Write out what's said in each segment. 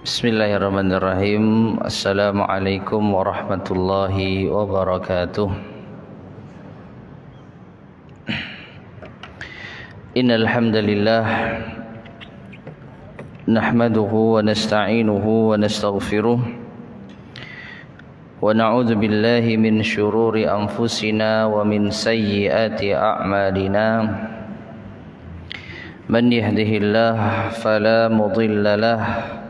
Bismillahirrahmanirrahim. Assalamualaikum warahmatullahi wabarakatuh. Innal hamdalillah nahmaduhu wa nasta'inuhu wa nastaghfiruh wa na'udzu billahi min shururi anfusina wa min sayyiati a'malina. Man yahdihillahu fala mudilla lahu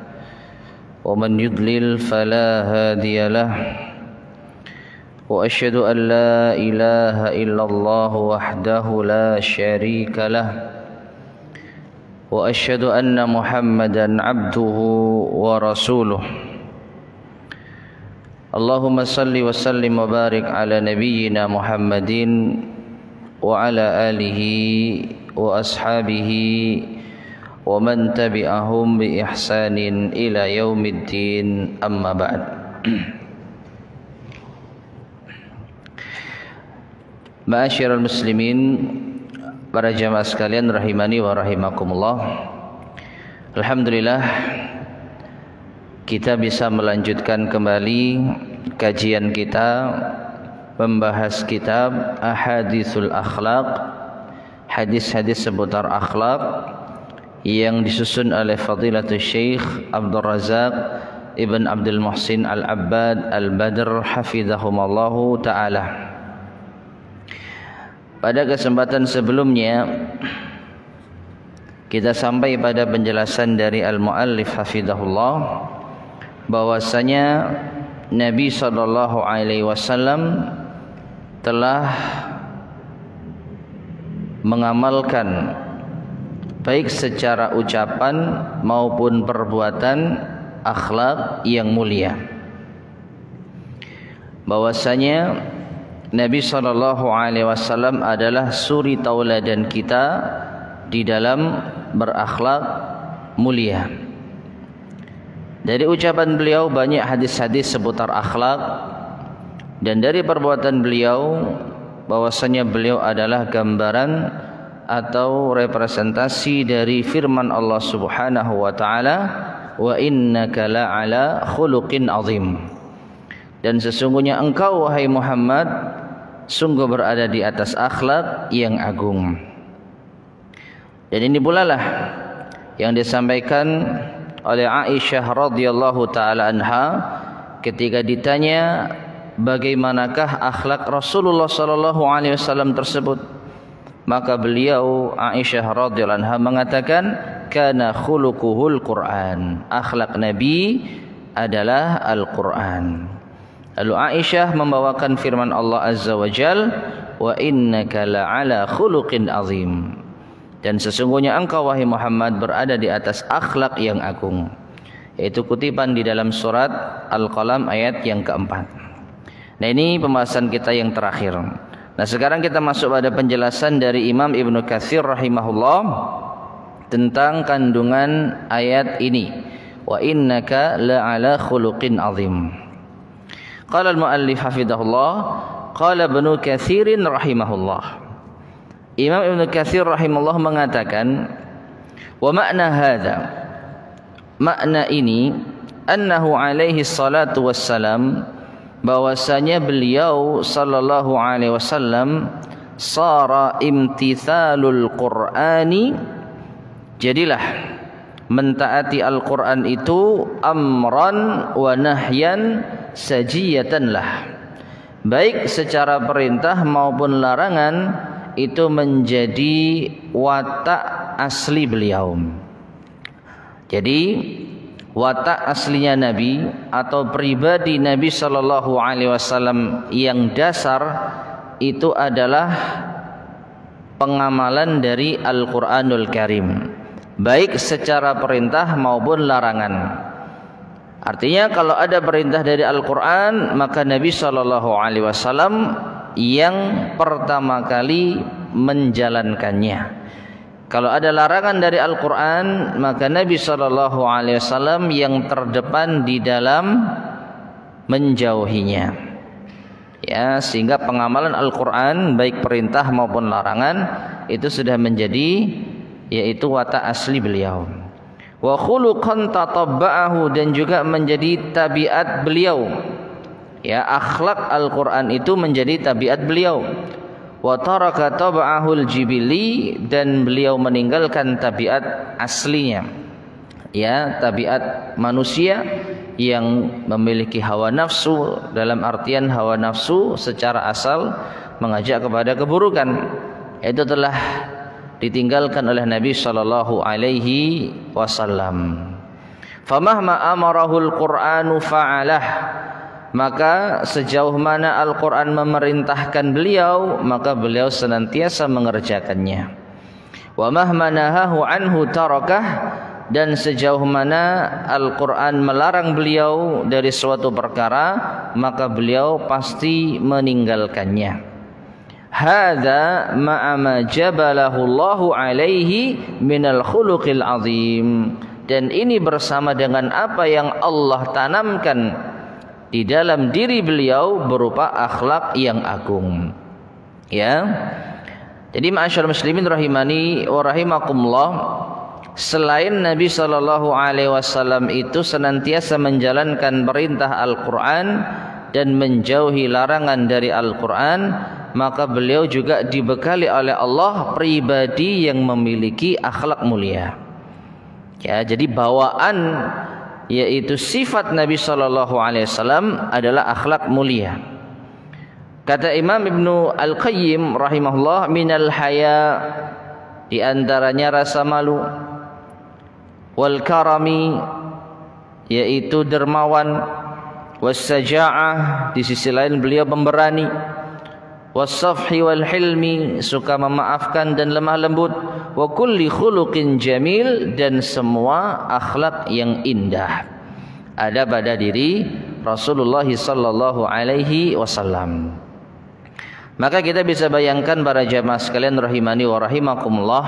ومن يضلل فلا هادي له وأشهد أن لا إله إلا الله وحده لا شريك له وأشهد أن محمدا عبده ورسوله اللهم صل وسلم وبارك على نبينا محمد وعلى آله وأصحابه ومن تبعهم بإحسان إلى يوم الدين أما بعد. Ma'asyiral muslimin, para jamaah sekalian rahimani wa rahimakumullah. Alhamdulillah kita bisa melanjutkan kembali kajian kita membahas kitab Ahaditsul Akhlaq, hadis-hadis seputar akhlak yang disusun oleh Fadilatul Syekh Abdul Razak Ibn Abdul Muhsin Al-Abbad Al-Badr Hafizahumallahu Ta'ala. Pada kesempatan sebelumnya kita sampai pada penjelasan dari Al-Muallif Hafizahullah bahwasanya Nabi SAW telah mengamalkan baik secara ucapan maupun perbuatan akhlak yang mulia. Bahwasanya Nabi SAW adalah suri tauladan kita di dalam berakhlak mulia. Dari ucapan beliau banyak hadis-hadis seputar akhlak, dan dari perbuatan beliau bahwasanya beliau adalah gambaran atau representasi dari firman Allah Subhanahu wa taala, wa innaka la'ala khuluqin azim. Dan sesungguhnya engkau wahai Muhammad sungguh berada di atas akhlak yang agung. Dan ini pula lah yang disampaikan oleh Aisyah radhiyallahu taala anha ketika ditanya bagaimanakah akhlak Rasulullah sallallahu alaihi wasallam tersebut. Maka beliau Aisyah radhiyallahu anha mengatakan kana khuluquhul Quran, akhlak Nabi adalah Al-Quran. Lalu Aisyah membawakan firman Allah Azza wa Jal, wa innaka la'ala khuluqin azim, dan sesungguhnya engkau wahai Muhammad berada di atas akhlak yang agung. Yaitu kutipan di dalam surat Al-Qalam ayat yang keempat. Nah, ini pembahasan kita yang terakhir. Nah, sekarang kita masuk pada penjelasan dari Imam Ibnu Katsir rahimahullah tentang kandungan ayat ini. Wa innaka la'ala khuluqin azim. Qala al-muallif hafizahullah, qala Ibnu Katsir rahimahullah. Imam Ibnu Katsir rahimahullah mengatakan, wa makna hadza, makna ini annahu alaihi salatu wassalam, bahwasanya beliau sallallahu alaihi wasallam sara imtithalul Qur'ani, jadilah mentaati Al-Qur'an itu amran wa nahyan sajiyatan lah, baik secara perintah maupun larangan itu menjadi watak asli beliau. Jadi watak aslinya Nabi atau pribadi Nabi sallallahu alaihi wasallam yang dasar itu adalah pengamalan dari Al-Qur'anul Karim, baik secara perintah maupun larangan. Artinya kalau ada perintah dari Al-Qur'an, maka Nabi sallallahu alaihi wasallam yang pertama kali menjalankannya. Kalau ada larangan dari Al-Quran, maka Nabi SAW yang terdepan di dalam menjauhinya. Ya, sehingga pengamalan Al-Quran baik perintah maupun larangan itu sudah menjadi yaitu watak asli beliau. wa khuluqan tatabba'ahu, dan juga menjadi tabiat beliau. Ya, akhlak Al-Qur'an itu menjadi tabiat beliau. Wa taraka tab'ahul jibili, dan beliau meninggalkan tabiat aslinya. Ya, tabiat manusia yang memiliki hawa nafsu, dalam artian hawa nafsu secara asal mengajak kepada keburukan. Itu telah ditinggalkan oleh Nabi sallallahu alaihi wasallam. Famahma amarahul Qur'anu fa'alah, maka sejauh mana Al-Quran memerintahkan beliau, maka beliau senantiasa mengerjakannya. Wa mahma nahahu anhu tarakah, dan sejauh mana Al-Quran melarang beliau dari suatu perkara, maka beliau pasti meninggalkannya. Hadza ma'a ma jabalahu Allahu alaihi minal khuluqil azim, dan ini bersama dengan apa yang Allah tanamkan di dalam diri beliau berupa akhlak yang agung. Ya. Jadi ma'asyiral muslimin rahimani wa rahimakumullah, selain Nabi sallallahu alaihi wasallam itu senantiasa menjalankan perintah Al-Qur'an dan menjauhi larangan dari Al-Qur'an, maka beliau juga dibekali oleh Allah pribadi yang memiliki akhlak mulia. Ya, jadi bawaan yaitu sifat Nabi sallallahu alaihi wasallam adalah akhlak mulia. Kata Imam Ibnu Al-Qayyim rahimahullah, minal haya, di antaranya rasa malu, wal karami, yaitu dermawan, was saja'ah, di sisi lain beliau pemberani, was safhi wal hilmi, suka memaafkan dan lemah lembut, wa kulli khuluqin jamil, dan semua akhlak yang indah ada pada diri Rasulullah sallallahu alaihi wasallam. Maka kita bisa bayangkan para jamaah sekalian rahimani wa rahimakumullah,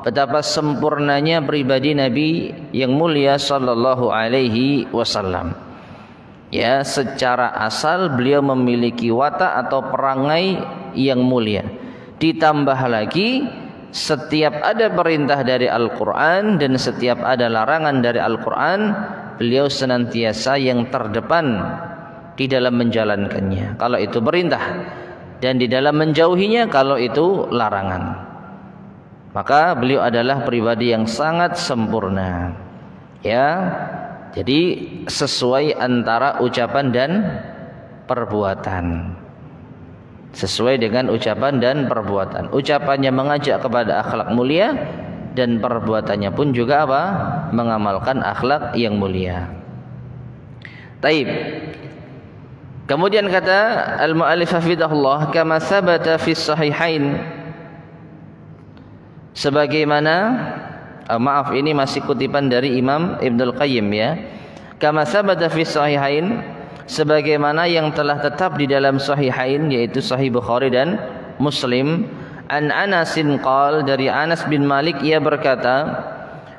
betapa sempurnanya pribadi Nabi yang mulia sallallahu alaihi wasallam. Ya, secara asal beliau memiliki watak atau perangai yang mulia. Ditambah lagi setiap ada perintah dari Al-Quran dan setiap ada larangan dari Al-Quran, beliau senantiasa yang terdepan di dalam menjalankannya kalau itu perintah, dan di dalam menjauhinya kalau itu larangan. Maka beliau adalah pribadi yang sangat sempurna. Ya, jadi sesuai antara ucapan dan perbuatan. Sesuai dengan ucapan dan perbuatan. Ucapannya mengajak kepada akhlak mulia, dan perbuatannya pun juga apa? Mengamalkan akhlak yang mulia. Taib. Kemudian kata al-mu'allif hafidhahullah, kama sabata fi sahihain, sebagaimana maaf, ini masih kutipan dari Imam Ibnul Qayyim ya. Kama sabata fi sahihain, sebagaimana yang telah tetap di dalam sahihain, yaitu Sahih Bukhari dan Muslim. An Anasin qal, dari Anas bin Malik ia berkata,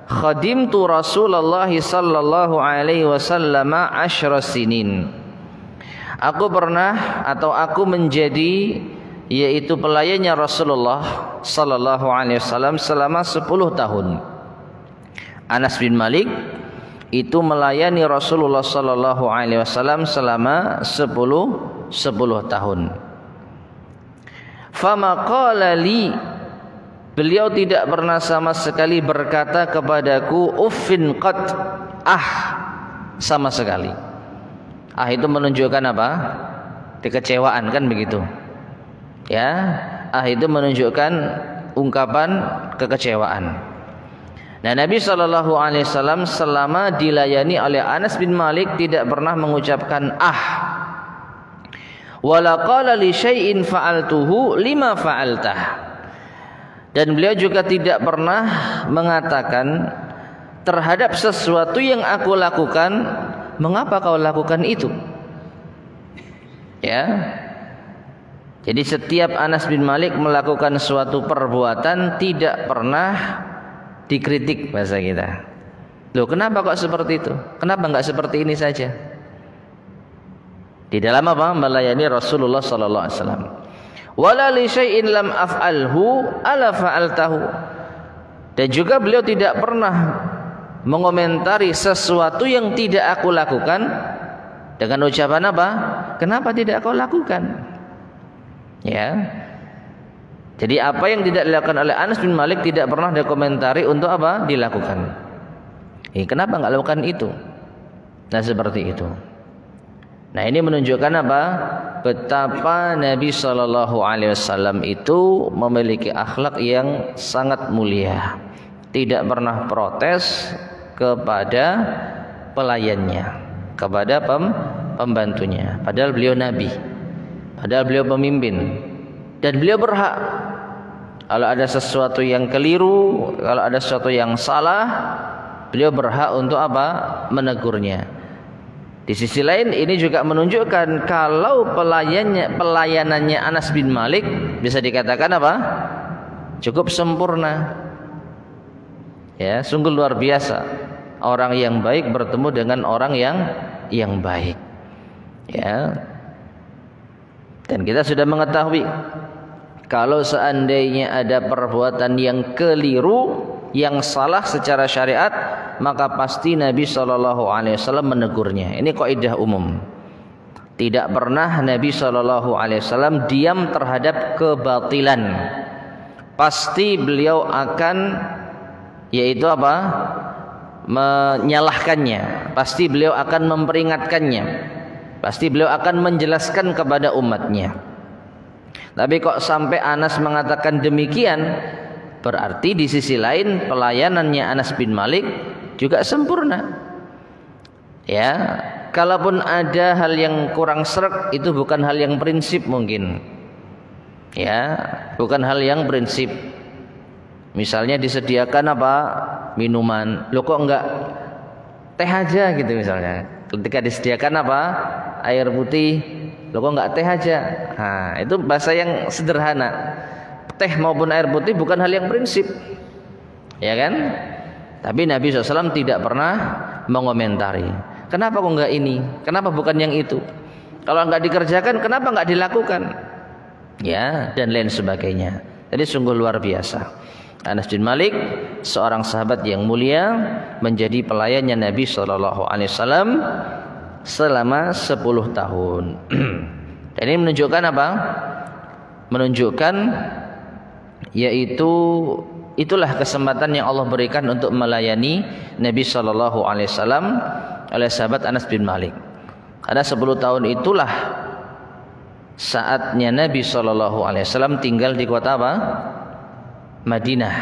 khadimtu Rasulullah sallallahu alaihi wasallam 10 sinin. Aku pernah atau aku menjadi yaitu pelayannya Rasulullah sallallahu alaihi wasallam selama 10 tahun. Anas bin Malik itu melayani Rasulullah sallallahu alaihi wasallam selama 10 tahun. Fama qala li, beliau tidak pernah sama sekali berkata kepadaku uffin qat, sama sekali. Itu menunjukkan apa? Kekecewaan, kan begitu. Ya, itu menunjukkan ungkapan kekecewaan. Nah, Nabi SAW selama dilayani oleh Anas bin Malik tidak pernah mengucapkan wala qala li syai'in fa'altuhu lima fa'altah, dan beliau juga tidak pernah mengatakan terhadap sesuatu yang aku lakukan, mengapa kau lakukan itu? Ya. Jadi setiap Anas bin Malik melakukan suatu perbuatan tidak pernah dikritik, bahasa kita. Loh, kenapa kok seperti itu? Kenapa enggak seperti ini saja? Di dalam apa? Melayani Rasulullah sallallahu alaihi wasallam. Wala li syai'in lam af'alhu ala fa'altahu. Dan juga beliau tidak pernah mengomentari sesuatu yang tidak aku lakukan dengan ucapan apa? Kenapa tidak kau lakukan? Ya. Jadi apa yang tidak dilakukan oleh Anas bin Malik tidak pernah dikomentari untuk apa? Dilakukan. Kenapa enggak lakukan itu? Nah, seperti itu. Nah, ini menunjukkan apa? Betapa Nabi Shallallahu Alaihi Wasallam itu memiliki akhlak yang sangat mulia. Tidak pernah protes kepada pelayannya, kepada pembantunya. Padahal beliau Nabi, padahal beliau pemimpin, dan beliau berhak. Kalau ada sesuatu yang keliru, kalau ada sesuatu yang salah, beliau berhak untuk apa? Menegurnya. Di sisi lain ini juga menunjukkan kalau pelayanannya Anas bin Malik bisa dikatakan apa? Cukup sempurna. Ya, sungguh luar biasa. Orang yang baik bertemu dengan orang yang baik. Ya. Dan kita sudah mengetahui kalau seandainya ada perbuatan yang keliru, yang salah secara syariat, maka pasti Nabi SAW menegurnya. Ini kaidah umum. Tidak pernah Nabi SAW diam terhadap kebatilan. Pasti beliau akan, yaitu apa? Menyalahkannya. Pasti beliau akan memperingatkannya. Pasti beliau akan menjelaskan kepada umatnya. Tapi kok sampai Anas mengatakan demikian, berarti di sisi lain pelayanannya Anas bin Malik juga sempurna. Ya, kalaupun ada hal yang kurang sreg, itu bukan hal yang prinsip mungkin. Ya, bukan hal yang prinsip. Misalnya disediakan apa? Minuman. Loh kok enggak teh aja gitu misalnya. Ketika disediakan apa? Air putih. Loh kok enggak teh aja? Nah, itu bahasa yang sederhana. Teh maupun air putih bukan hal yang prinsip, ya kan? Tapi Nabi SAW tidak pernah mengomentari. Kenapa kok enggak ini? Kenapa bukan yang itu? Kalau enggak dikerjakan, kenapa enggak dilakukan? Ya, dan lain sebagainya. Jadi sungguh luar biasa. Anas bin Malik, seorang sahabat yang mulia, menjadi pelayannya Nabi SAW selama 10 tahun. Dan ini menunjukkan apa? Menunjukkan yaitu itulah kesempatan yang Allah berikan untuk melayani Nabi SAW oleh sahabat Anas bin Malik. Karena 10 tahun itulah saatnya Nabi SAW tinggal di kota apa? Madinah.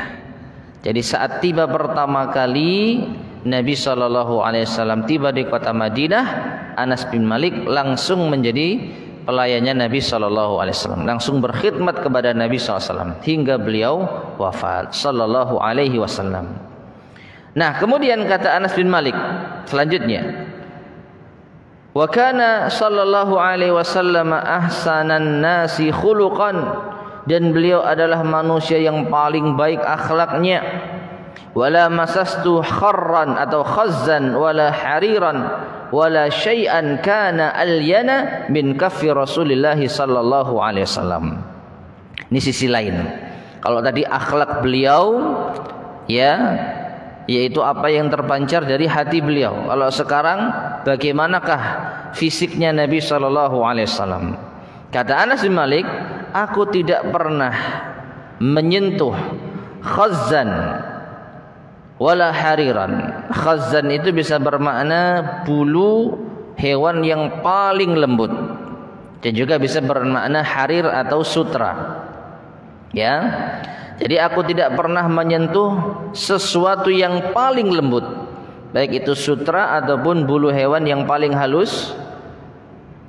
Jadi saat tiba pertama kali Nabi SAW tiba di kota Madinah, Anas bin Malik langsung menjadi pelayannya Nabi SAW, langsung berkhidmat kepada Nabi SAW hingga beliau wafat sallallahu alaihi wasallam. Nah, kemudian kata Anas bin Malik selanjutnya, wa kana sallallahu alaihi wasallam ahsanan nasi khuluqan, dan beliau adalah manusia yang paling baik akhlaknya. Wala masastu kharran atau khazzan wala hariran wala syai'an kana alyana min kaffi Rasulillah sallallahu alaihi wasallam. Ini sisi lain. Kalau tadi akhlak beliau, ya, yaitu apa yang terpancar dari hati beliau. Kalau sekarang bagaimanakah fisiknya Nabi sallallahu alaihi wasallam? Kata Anas bin Malik, aku tidak pernah menyentuh khazzan wala hariran. Khazzan itu bisa bermakna bulu hewan yang paling lembut, dan juga bisa bermakna harir atau sutra. Ya, jadi aku tidak pernah menyentuh sesuatu yang paling lembut, baik itu sutra ataupun bulu hewan yang paling halus.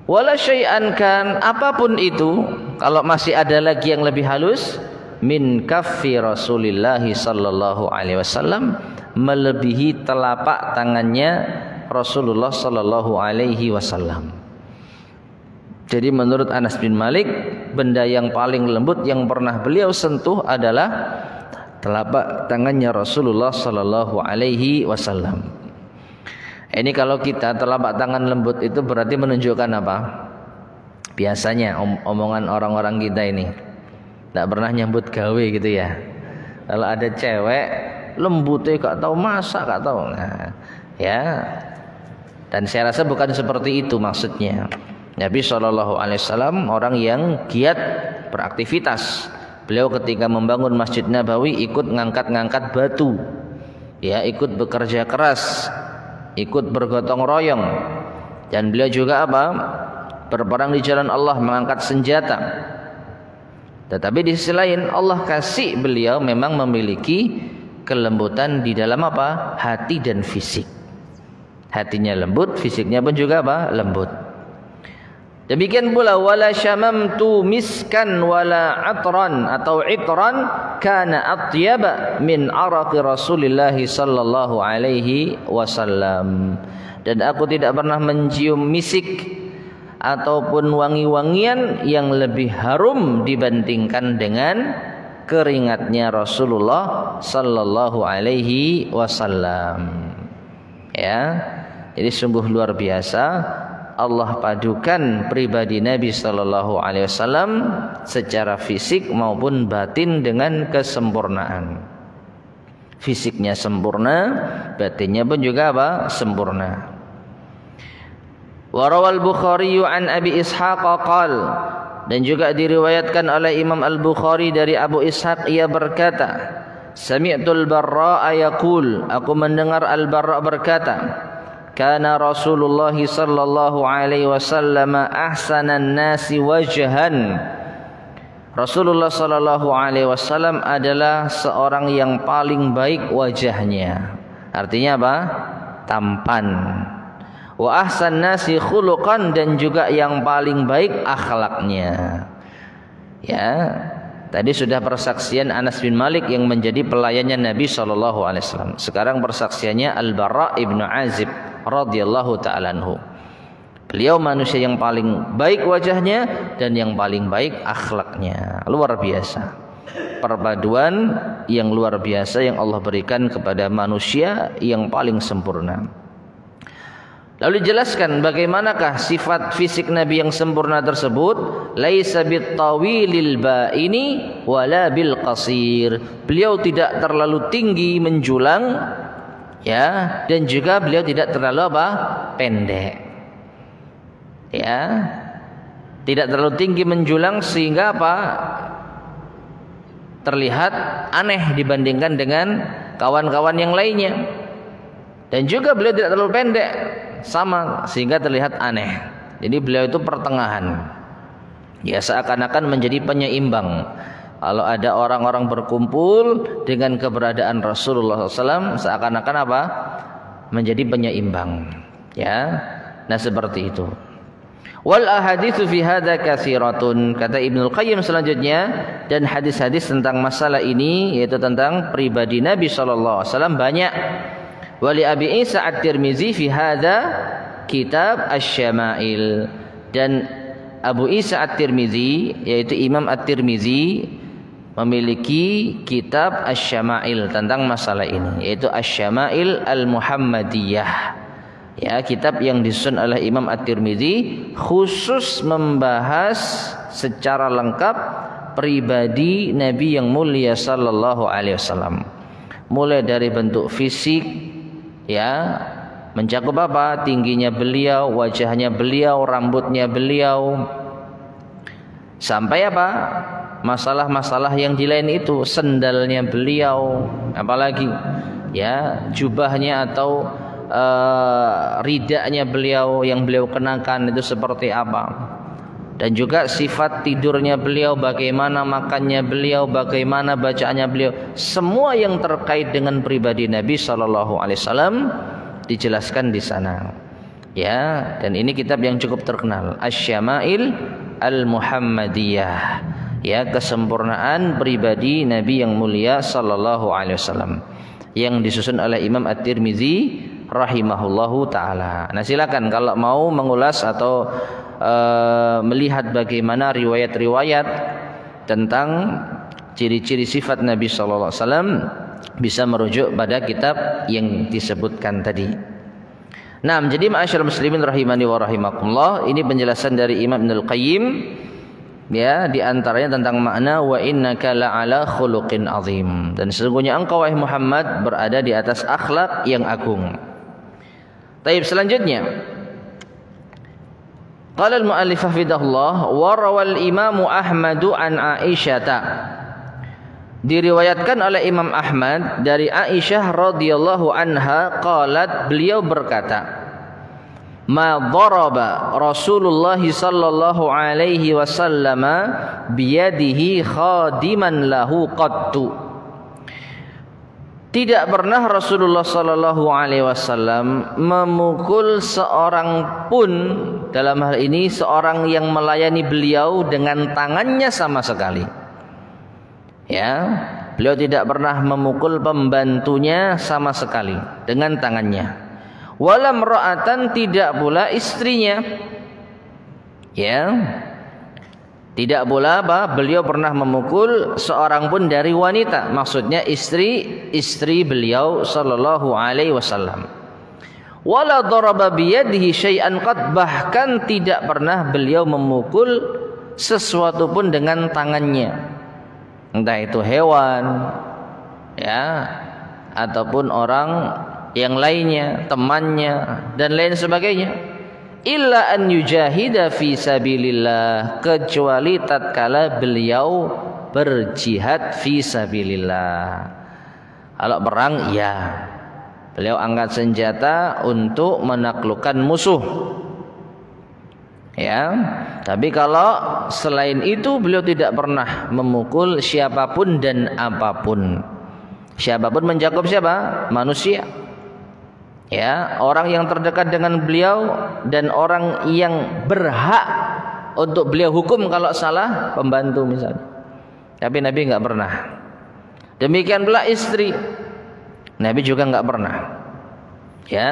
Wala syai'an kan, apapun itu, kalau masih ada lagi yang lebih halus, min kaffi Rasulillah sallallahu alaihi wasallam, melebihi telapak tangannya Rasulullah sallallahu alaihi wasallam. Jadi menurut Anas bin Malik, benda yang paling lembut yang pernah beliau sentuh adalah telapak tangannya Rasulullah sallallahu alaihi wasallam. Ini kalau kita telapak tangan lembut itu berarti menunjukkan apa? Biasanya omongan orang-orang kita ini tidak pernah nyambut gawe gitu ya. Kalau ada cewek lembutnya gak tahu masak, gak tahu. Nah, ya. Dan saya rasa bukan seperti itu maksudnya. Nabi SAW orang yang giat beraktivitas. Beliau ketika membangun Masjid Nabawi ikut ngangkat-ngangkat batu, ya, ikut bekerja keras, ikut bergotong royong. Dan beliau juga apa? Berperang di jalan Allah, mengangkat senjata. Tetapi di sisi lain Allah kasih beliau memang memiliki kelembutan di dalam apa? Hati dan fisik. Hatinya lembut, fisiknya pun juga apa? Lembut. Demikian pula wala syamamtu miskan wala atran atau itran kana atyaba min araqi Rasulillah sallallahu alaihi wasallam. Dan aku tidak pernah mencium misik ataupun wangi-wangian yang lebih harum dibandingkan dengan keringatnya Rasulullah sallallahu alaihi wasallam. Ya. Jadi sungguh luar biasa Allah padukan pribadi Nabi sallallahu alaihi wasallam secara fisik maupun batin dengan kesempurnaan. Fisiknya sempurna, batinnya pun juga apa? Sempurna. Warawal Bukhari an Abi Ishaq qal, dan juga diriwayatkan oleh Imam Al-Bukhari dari Abu Ishaq, ia berkata, sami'tul Barra yaqul, aku mendengar Al-Barra berkata, kana Rasulullah sallallahu alaihi wasallam ahsanan nasi wajhan. Rasulullah sallallahu alaihi wasallam adalah seorang yang paling baik wajahnya. Artinya apa? Tampan. Wa ahsan nasi khuluqan, dan juga yang paling baik akhlaknya. Ya, tadi sudah persaksian Anas bin Malik yang menjadi pelayannya Nabi sallallahu alaihi wasallam. Sekarang persaksiannya Al-Bara ibnu Azib radhiyallahu ta'ala anhu. Beliau manusia yang paling baik wajahnya dan yang paling baik akhlaknya. Luar biasa. Perpaduan yang luar biasa yang Allah berikan kepada manusia yang paling sempurna. Lalu dijelaskan bagaimanakah sifat fisik Nabi yang sempurna tersebut. Laisa bittawilil ba'ini wala bil qasir. Beliau tidak terlalu tinggi menjulang, ya, dan juga beliau tidak terlalu apa? Pendek. Ya. Tidak terlalu tinggi menjulang sehingga apa? Terlihat aneh dibandingkan dengan kawan-kawan yang lainnya. Dan juga beliau tidak terlalu pendek, sama, sehingga terlihat aneh. Jadi beliau itu pertengahan. Ya, seakan-akan menjadi penyeimbang. Kalau ada orang-orang berkumpul dengan keberadaan Rasulullah SAW, seakan-akan apa? Menjadi penyeimbang. Ya, nah seperti itu. Wal ahaditsu fi hadza katsiratun, kata Ibnu Qayyim selanjutnya, dan hadis-hadis tentang masalah ini, yaitu tentang pribadi Nabi SAW, banyak. Wali Abi Isa At-Tirmizi fi hadza kitab Asy-Syama'il, dan Abu Isa At-Tirmizi yaitu Imam At-Tirmizi memiliki kitab Asy-Syama'il tentang masalah ini, yaitu Asy-Syama'il Al-Muhammadiyah. Ya, kitab yang disusun oleh Imam At-Tirmizi khusus membahas secara lengkap pribadi Nabi yang mulia sallallahu alaihi wasallam. Mulai dari bentuk fisik, ya, mencakup apa? Tingginya beliau, wajahnya beliau, rambutnya beliau, sampai apa? Masalah-masalah yang di lain itu, sendalnya beliau, apalagi ya, jubahnya atau ridanya beliau yang beliau kenakan itu seperti apa, dan juga sifat tidurnya beliau, bagaimana makannya beliau, bagaimana bacaannya beliau, semua yang terkait dengan pribadi Nabi sallallahu alaihi wasallam dijelaskan di sana. Ya, dan ini kitab yang cukup terkenal, Asy-Syama'il Al-Muhammadiyah. Ya, kesempurnaan pribadi Nabi yang mulia sallallahu alaihi wasallam, yang disusun oleh Imam At-Tirmizi rahimahullahu taala. Nah, silakan kalau mau mengulas atau melihat bagaimana riwayat-riwayat tentang ciri-ciri sifat Nabi sallallahu alaihi wasallam, bisa merujuk pada kitab yang disebutkan tadi. Nah, jadi ma'asyiral muslimin rahimani wa rahimakumullah, ini penjelasan dari Imam Ibnul Qayyim Ya, di antaranya tentang makna wa innaka la'ala khuluqin azim, dan sesungguhnya engkau wahai Muhammad berada di atas akhlak yang agung. Taib, selanjutnya qala al-mu'allif hafidhahullah wa rawal Imam Ahmad an Aisyata, diriwayatkan oleh Imam Ahmad dari Aisyah radhiyallahu anha qalat, beliau berkata, ma daraba Rasulullah sallallahu alaihi wasallam biyadihi khadiman lahu qattu. Tidak pernah Rasulullah sallallahu alaihi wasallam memukul seorang pun, dalam hal ini seorang yang melayani beliau, dengan tangannya sama sekali. Ya, beliau tidak pernah memukul pembantunya sama sekali dengan tangannya. Walam ra'atan, tidak pula istrinya. Ya, tidak pula beliau pernah memukul seorang pun dari wanita, maksudnya istri beliau sallallahu alaihi wasallam. Wala daraba biyadihi syai'an qad, bahkan tidak pernah beliau memukul sesuatu pun dengan tangannya, entah itu hewan, ya, ataupun orang yang lainnya, temannya dan lain sebagainya. Illa an yujahida fi sabilillah, kecuali tatkala beliau berjihad fi sabilillah. Kalau perang, ya, beliau angkat senjata untuk menaklukkan musuh. Ya, tapi kalau selain itu beliau tidak pernah memukul siapapun dan apapun. Siapapun mencakup siapa? Manusia. Ya, orang yang terdekat dengan beliau dan orang yang berhak untuk beliau hukum kalau salah, pembantu misalnya. Tapi Nabi nggak pernah. Demikian pula istri, Nabi juga nggak pernah. Ya,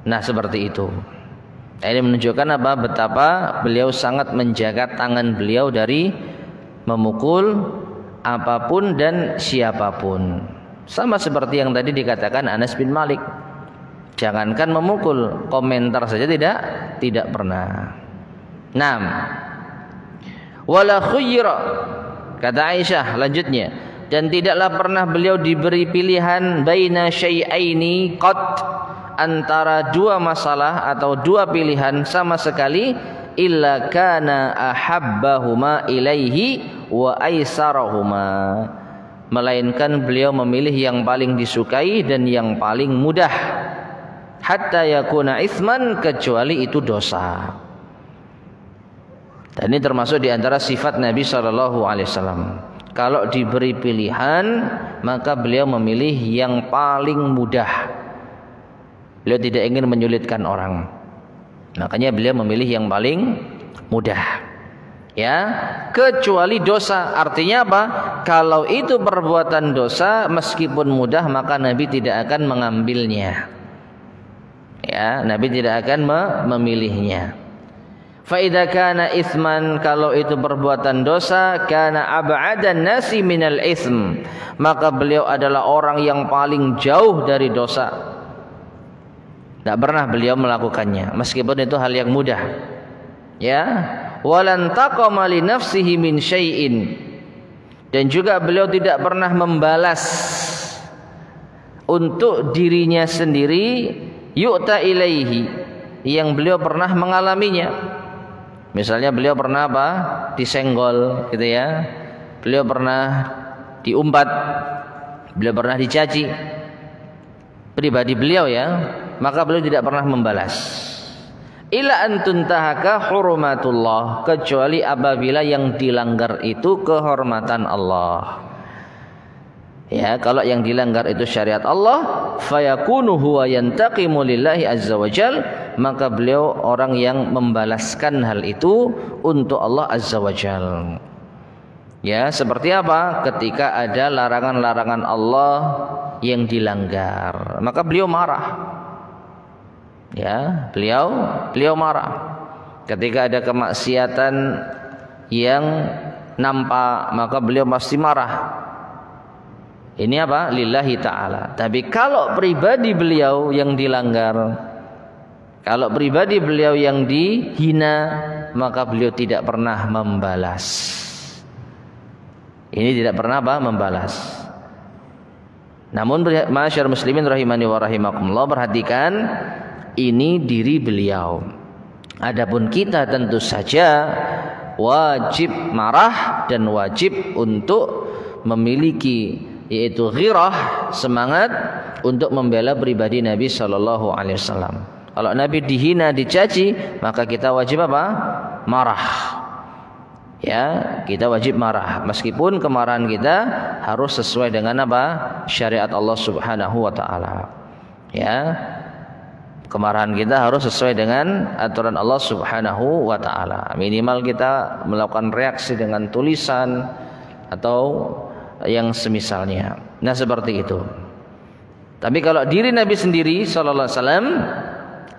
nah seperti itu. Ini menunjukkan apa? Betapa beliau sangat menjaga tangan beliau dari memukul apapun dan siapapun. Sama seperti yang tadi dikatakan Anas bin Malik, jangankan memukul, komentar saja tidak pernah. 6. Wala khuyra, kata Aisyah lanjutnya, dan tidaklah pernah beliau diberi pilihan baina syai'aini qat, antara dua masalah atau dua pilihan sama sekali, illa kana ahabbahuma ilaihi wa aisarahuma, melainkan beliau memilih yang paling disukai dan yang paling mudah. Hatta yakuna itsman, kecuali itu dosa. Dan ini termasuk di antara sifat Nabi sallallahu alaihi wasallam. Kalau diberi pilihan, maka beliau memilih yang paling mudah. Beliau tidak ingin menyulitkan orang, makanya beliau memilih yang paling mudah. Ya, kecuali dosa. Artinya apa? Kalau itu perbuatan dosa, meskipun mudah, maka Nabi tidak akan mengambilnya. Ya, Nabi tidak akan memilihnya. Fa idza kana itsman, kalau itu perbuatan dosa, kana ab'adan nasi minal itsm, maka beliau adalah orang yang paling jauh dari dosa. Tidak pernah beliau melakukannya, meskipun itu hal yang mudah. Ya, walan taqama li nafsihi min syai'in, dan juga beliau tidak pernah membalas untuk dirinya sendiri yu'ta ilaihi, yang beliau pernah mengalaminya. Misalnya beliau pernah apa? Disenggol gitu ya. Beliau pernah diumpat, beliau pernah dicaci. Pribadi beliau ya, maka beliau tidak pernah membalas. Ila antuntahaka hurumatullah, kecuali apabila yang dilanggar itu kehormatan Allah. Ya, kalau yang dilanggar itu syariat Allah, fayakunu huwa yantaqimu lillahi azza wajal, maka beliau orang yang membalaskan hal itu untuk Allah azza wajal. Ya, seperti apa? Ketika ada larangan-larangan Allah yang dilanggar, maka beliau marah. Ya, beliau marah. Ketika ada kemaksiatan yang nampak, maka beliau pasti marah. Ini apa? Lillahi ta'ala. Tapi kalau pribadi beliau yang dilanggar, Kalau pribadi beliau yang dihina, maka beliau tidak pernah membalas. Ini tidak pernah membalas. Namun ma'asyar muslimin rahimani wa rahimakumullah, perhatikan ini diri beliau. Adapun kita tentu saja wajib marah dan wajib untuk memiliki yaitu ghirah, semangat untuk membela pribadi Nabi sallallahu alaihi wasallam. Kalau Nabi dihina, dicaci, maka kita wajib apa? Marah. Ya, kita wajib marah. Meskipun kemarahan kita harus sesuai dengan apa? Syariat Allah Subhanahu wa taala. Ya. Kemarahan kita harus sesuai dengan aturan Allah Subhanahu wa taala. Minimal kita melakukan reaksi dengan tulisan atau yang semisalnya. Nah, seperti itu. Tapi kalau diri Nabi sendiri sallallahu alaihi wasallam,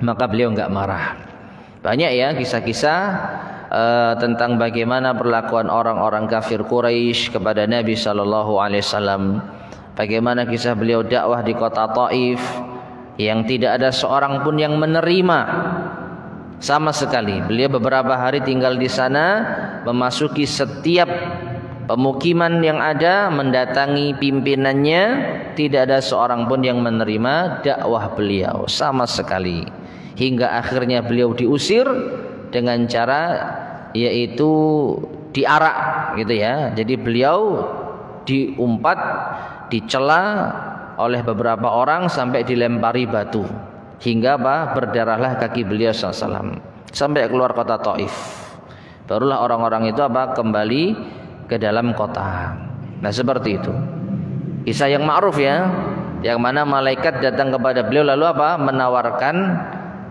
maka beliau enggak marah. Banyak ya kisah-kisah tentang bagaimana perlakuan orang-orang kafir Quraisy kepada Nabi sallallahu alaihi wasallam. Bagaimana kisah beliau dakwah di kota Taif yang tidak ada seorang pun yang menerima sama sekali. Beliau beberapa hari tinggal di sana, memasuki setiap pemukiman yang ada, mendatangi pimpinannya, tidak ada seorang pun yang menerima dakwah beliau sama sekali. Hingga akhirnya beliau diusir dengan cara yaitu diarak gitu ya. Jadi beliau diumpat, dicela oleh beberapa orang sampai dilempari batu hingga berdarahlah kaki beliau SAW sampai keluar kota Taif. Barulah orang-orang itu kembali ke dalam kota. Nah, seperti itu kisah yang ma'ruf ya, yang mana malaikat datang kepada beliau lalu menawarkan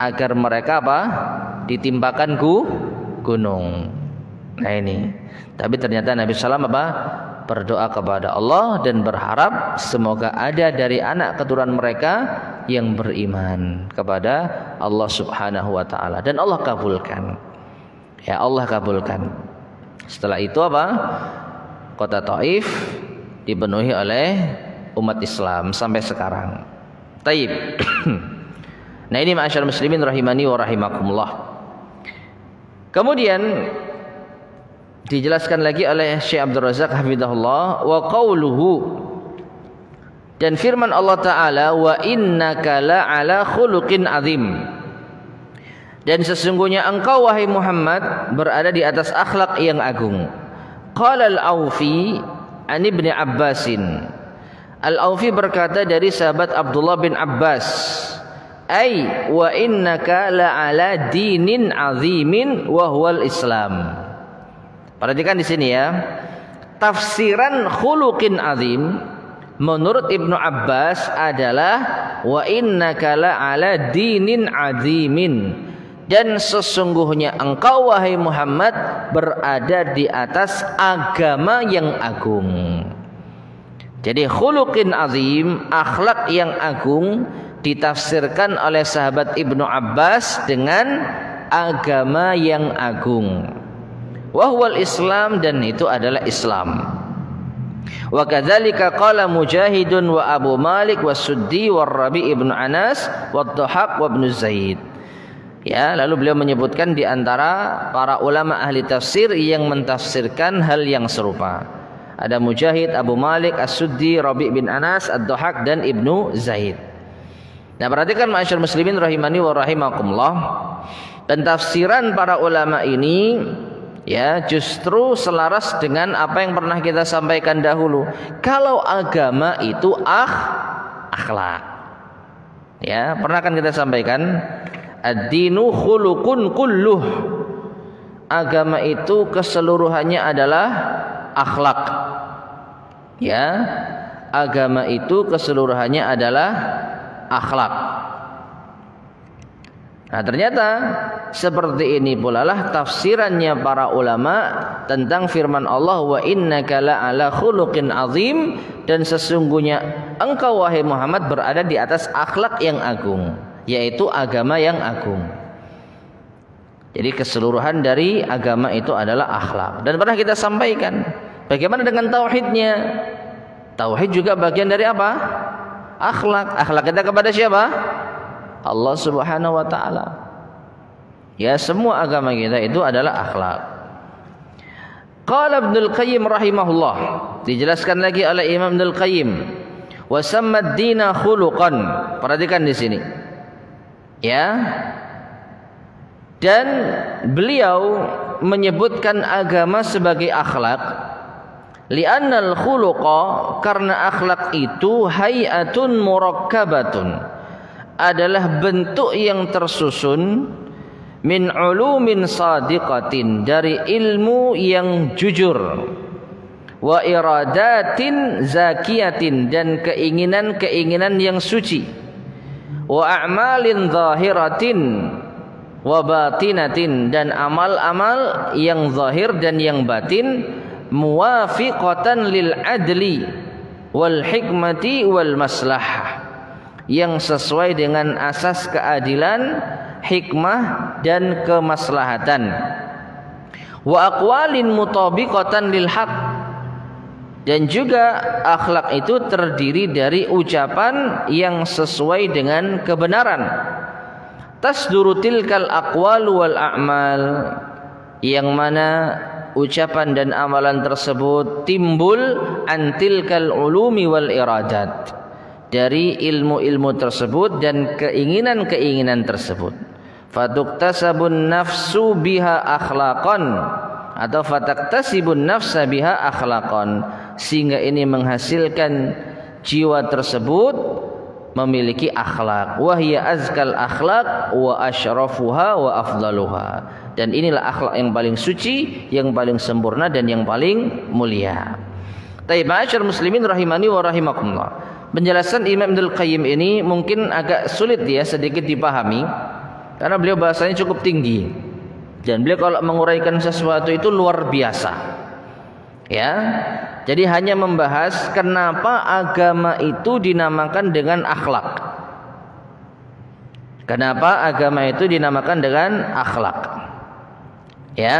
agar mereka ditimpakan gunung. Nah ini, tapi ternyata Nabi SAW berdoa kepada Allah dan berharap semoga ada dari anak keturunan mereka yang beriman kepada Allah Subhanahu wa taala, dan Allah kabulkan. Ya, Allah kabulkan. Setelah itu kota Taif dipenuhi oleh umat Islam sampai sekarang. Taib. Nah, ini ma'asyar muslimin rahimani wa rahimakumullah. Kemudian dijelaskan lagi oleh Syekh Abdul Razak hafizahullah, wa qauluhu, dan firman Allah Ta'ala, wa innaka la'ala khuluqin azim, dan sesungguhnya engkau wahai Muhammad berada di atas akhlak yang agung. Qala al-Aufi an Ibni Abbasin, Al-Aufi berkata dari sahabat Abdullah bin Abbas, ay wa innaka la'ala dinin azimin wa huwal Islam. Perhatikan di sini ya. Tafsiran khuluqin azim menurut Ibnu Abbas adalah wa innaka la'ala dinin azimin, dan sesungguhnya engkau wahai Muhammad berada di atas agama yang agung. Jadi khuluqin azim, akhlak yang agung, ditafsirkan oleh sahabat Ibnu Abbas dengan agama yang agung. Wahwal Islam, dan itu adalah Islam. Wa kadzalika qala Mujahidun wa Abu Malik wa Suddi wa Rabi ibn Anas wa Dhahak wa ibn Zaid. Ya, lalu beliau menyebutkan di antara para ulama ahli tafsir yang mentafsirkan hal yang serupa. Ada Mujahid, Abu Malik, As-Suddi, Rabi bin Anas, Ad-Dhahak dan Ibnu Zaid. Nah, perhatikan ma'asyar muslimin rahimani wa rahimakumullah, dan tafsiran para ulama ini ya justru selaras dengan apa yang pernah kita sampaikan dahulu. Kalau agama itu akhlak. Ya, pernah kan kita sampaikan ad-dinu khuluqun kulluh. Agama itu keseluruhannya adalah akhlak. Ya, agama itu keseluruhannya adalah akhlak. Nah, ternyata seperti ini pula lah tafsirannya para ulama tentang firman Allah, wa innaka la'ala khuluqin azim, dan sesungguhnya engkau wahai Muhammad berada di atas akhlak yang agung, yaitu agama yang agung. Jadi keseluruhan dari agama itu adalah akhlak. Dan pernah kita sampaikan bagaimana dengan tauhidnya. Tauhid juga bagian dari apa? Akhlak. Akhlak kita kepada siapa? Allah Subhanahu wa taala. Ya, semua agama kita itu adalah akhlak. Qala Ibnul Qayyim rahimahullah, dijelaskan lagi oleh Imam Ibnul Qayyim, wa samma ad-dina khuluqan. Perhatikan di sini. Ya. Dan beliau menyebutkan agama sebagai akhlak. Li'annal khuluqa, karena akhlak itu hay'atun murakkabatun, adalah bentuk yang tersusun, min ulumin sadiqatin, dari ilmu yang jujur, wa iradatin zakiyatin, dan keinginan-keinginan yang suci, wa a'malin zahiratin wa batinatin, dan amal-amal yang zahir dan yang batin, muwafiqatan lil adli wal hikmati wal maslah, yang sesuai dengan asas keadilan, hikmah dan kemaslahatan. Wa aqwalin mutabiqatan lil haq, dan juga akhlak itu terdiri dari ucapan yang sesuai dengan kebenaran. Tasduru tilkal aqwal wal a'mal, yang mana ucapan dan amalan tersebut timbul antilkal ulumi wal iradat, dari ilmu-ilmu tersebut dan keinginan-keinginan tersebut. Fatuktasabun nafsu biha akhlaqan, atau fataktasibun nafsa biha akhlaqan, sehingga ini menghasilkan jiwa tersebut memiliki akhlak. Wahya azkal akhlak wa asyrafuha wa afdaluha, dan inilah akhlak yang paling suci, yang paling sempurna, dan yang paling mulia. Taib ma'asyar muslimin rahimani wa rahimakumullah. Penjelasan Imam Ibnul Qayyim ini mungkin agak sulit ya sedikit dipahami, karena beliau bahasanya cukup tinggi, dan beliau kalau menguraikan sesuatu itu luar biasa. Ya, jadi hanya membahas kenapa agama itu dinamakan dengan akhlak. Kenapa agama itu dinamakan dengan akhlak? Ya,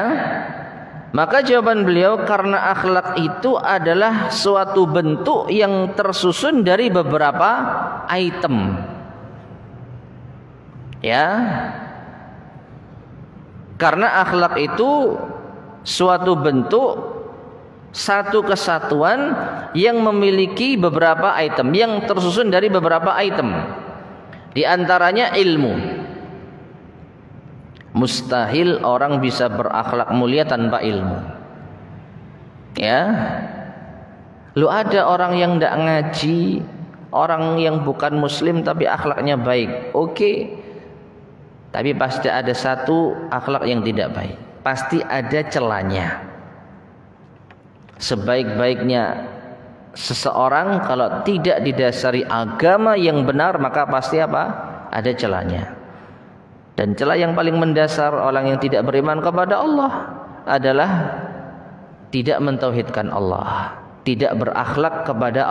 maka jawaban beliau, karena akhlak itu adalah suatu bentuk yang tersusun dari beberapa item. Ya, karena akhlak itu suatu bentuk, satu kesatuan yang memiliki beberapa item, yang tersusun dari beberapa item. Di antaranya ilmu. Mustahil orang bisa berakhlak mulia tanpa ilmu. Ya, lu ada orang yang tidak ngaji, orang yang bukan muslim tapi akhlaknya baik, oke. Tapi pasti ada satu akhlak yang tidak baik, pasti ada celahnya. Sebaik-baiknya seseorang kalau tidak didasari agama yang benar, maka pasti apa? Ada celahnya. Dan celah yang paling mendasar orang yang tidak beriman kepada Allah adalah tidak mentauhidkan Allah, tidak berakhlak kepada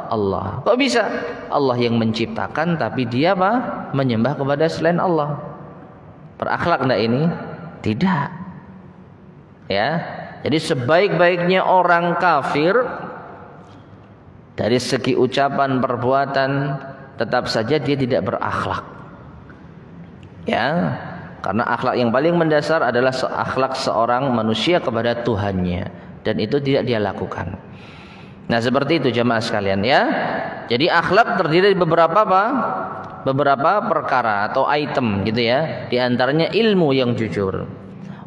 Allah. Kok bisa? Allah yang menciptakan tapi dia apa? Menyembah kepada selain Allah. Berakhlak enggak ini? Tidak. Ya. Jadi sebaik-baiknya orang kafir dari segi ucapan, perbuatan, tetap saja dia tidak berakhlak. Ya, karena akhlak yang paling mendasar adalah akhlak seorang manusia kepada Tuhannya, dan itu tidak dia lakukan. Nah, seperti itu jamaah sekalian ya. Jadi akhlak terdiri dari beberapa apa? Beberapa perkara atau item gitu ya. Di antaranya ilmu yang jujur.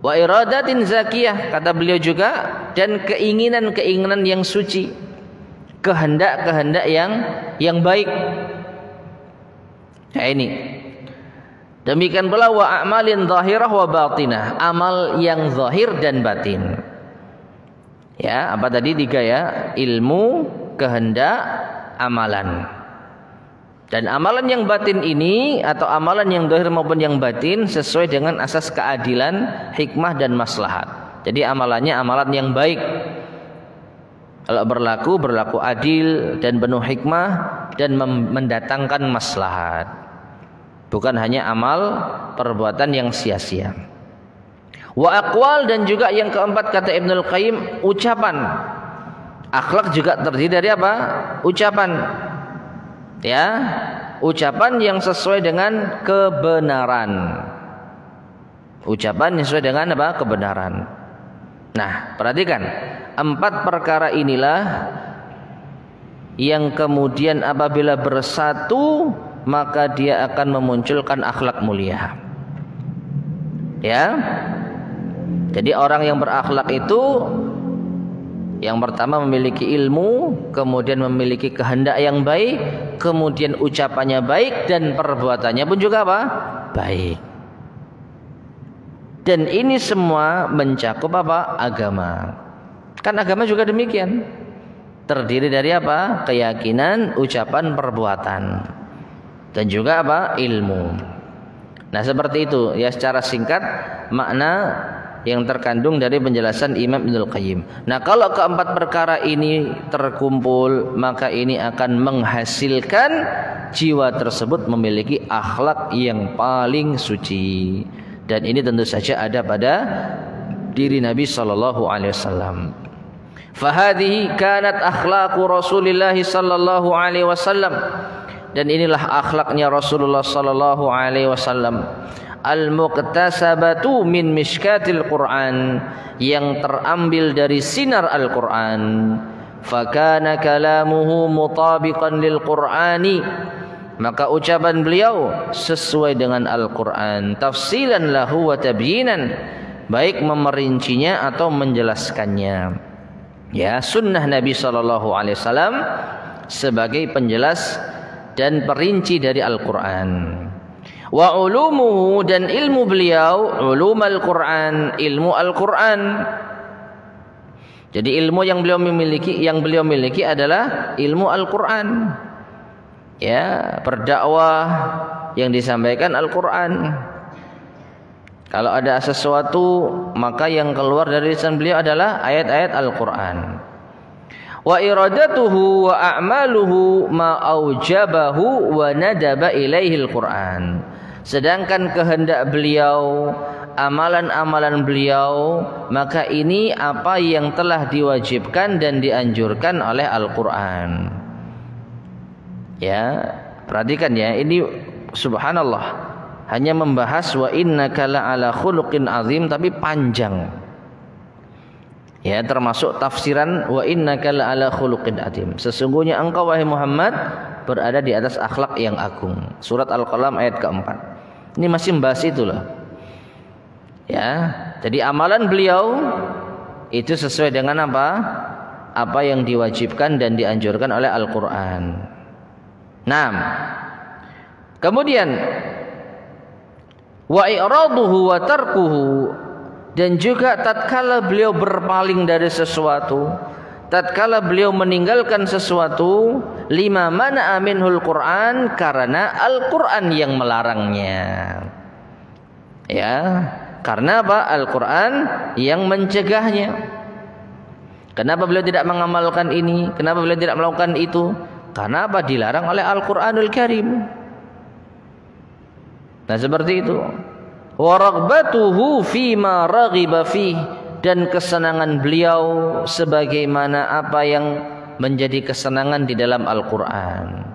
Wa iradatin zakiyah, kata beliau juga, dan keinginan-keinginan yang suci, kehendak-kehendak yang baik. Nah ini. Demikian pula wa a'malin zahirah wa batinah, amal yang zahir dan batin. Ya, apa tadi? 3 ya, ilmu, kehendak, amalan. Dan amalan yang batin ini atau amalan yang zahir maupun yang batin sesuai dengan asas keadilan, hikmah dan maslahat. Jadi amalannya amalan yang baik. Kalau berlaku adil dan penuh hikmah dan mendatangkan maslahat. Bukan hanya amal perbuatan yang sia-sia. Wa aqwal, dan juga yang keempat kata Ibnul Qayyim, ucapan. Akhlak juga terdiri dari apa? Ucapan. Ya, ucapan yang sesuai dengan kebenaran. Ucapan yang sesuai dengan apa? Kebenaran. Nah, perhatikan, 4 perkara inilah yang kemudian apabila bersatu maka dia akan memunculkan akhlak mulia. Ya. Jadi orang yang berakhlak itu yang pertama memiliki ilmu, kemudian memiliki kehendak yang baik, kemudian ucapannya baik dan perbuatannya pun juga apa? Baik. Dan ini semua mencakup apa? Agama. Kan agama juga demikian. Terdiri dari apa? Keyakinan, ucapan, perbuatan. Dan juga apa? Ilmu. Nah, seperti itu ya secara singkat makna yang terkandung dari penjelasan Imam Ibnul Qayyim. Nah, kalau keempat perkara ini terkumpul, maka ini akan menghasilkan jiwa tersebut memiliki akhlak yang paling suci. Dan ini tentu saja ada pada diri Nabi sallallahu alaihi wasallam. Fahadhihi kanat akhlaqu Rasulillah sallallahu alaihi wasallam. Dan inilah akhlaknya Rasulullah sallallahu alaihi wasallam. Al-muqtasabatu min mishkatil Qur'an, yang terambil dari sinar Al-Qur'an. Fakana kalamuhu mutabiqan lil Qur'ani, maka ucapan beliau sesuai dengan Al-Qur'an. Tafsilan lahu wa tabyinan, baik memerincinya atau menjelaskannya. Ya, sunnah Nabi sallallahu alaihi wasallam sebagai penjelas dan perinci dari Al-Qur'an. Wa ulumuhu, dan ilmu beliau ulumul Qur'an, ilmu Al-Qur'an. Jadi ilmu yang beliau miliki adalah ilmu Al-Qur'an. Ya, berdakwah yang disampaikan Al-Qur'an. Kalau ada sesuatu maka yang keluar dari lisan beliau adalah ayat-ayat Al-Qur'an. Wa iradatuhu wa a'maluhu ma aujabahu wa nadaba ilaihi Al-Qur'an. Sedangkan kehendak beliau, amalan-amalan beliau, maka ini apa yang telah diwajibkan dan dianjurkan oleh Al-Qur'an. Ya, perhatikan ya, ini subhanallah, hanya membahas wa innaka la'ala khuluqin azim, tapi panjang. Ya, termasuk tafsiran wa innaka la'ala khuluqin azim. Sesungguhnya engkau wahai Muhammad berada di atas akhlak yang agung. Surat Al-Qalam ayat keempat. Ini masih membahas itu loh. Ya, jadi amalan beliau itu sesuai dengan apa? Apa yang diwajibkan dan dianjurkan oleh Al-Qur'an. Nah, kemudian wa i'raduhu wa tarkuhu, dan juga tatkala beliau berpaling dari sesuatu, tatkala beliau meninggalkan sesuatu, lima mana aminul Quran, karena Al-Quran yang melarangnya. Ya, karena apa? Al-Quran yang mencegahnya. Kenapa beliau tidak mengamalkan ini? Kenapa beliau tidak melakukan itu? Karena apa? Dilarang oleh Al-Quranul Karim. Nah, seperti itu. Wa raghbatuhu fima raghiba fih, dan kesenangan beliau sebagaimana apa yang menjadi kesenangan di dalam Al-Qur'an.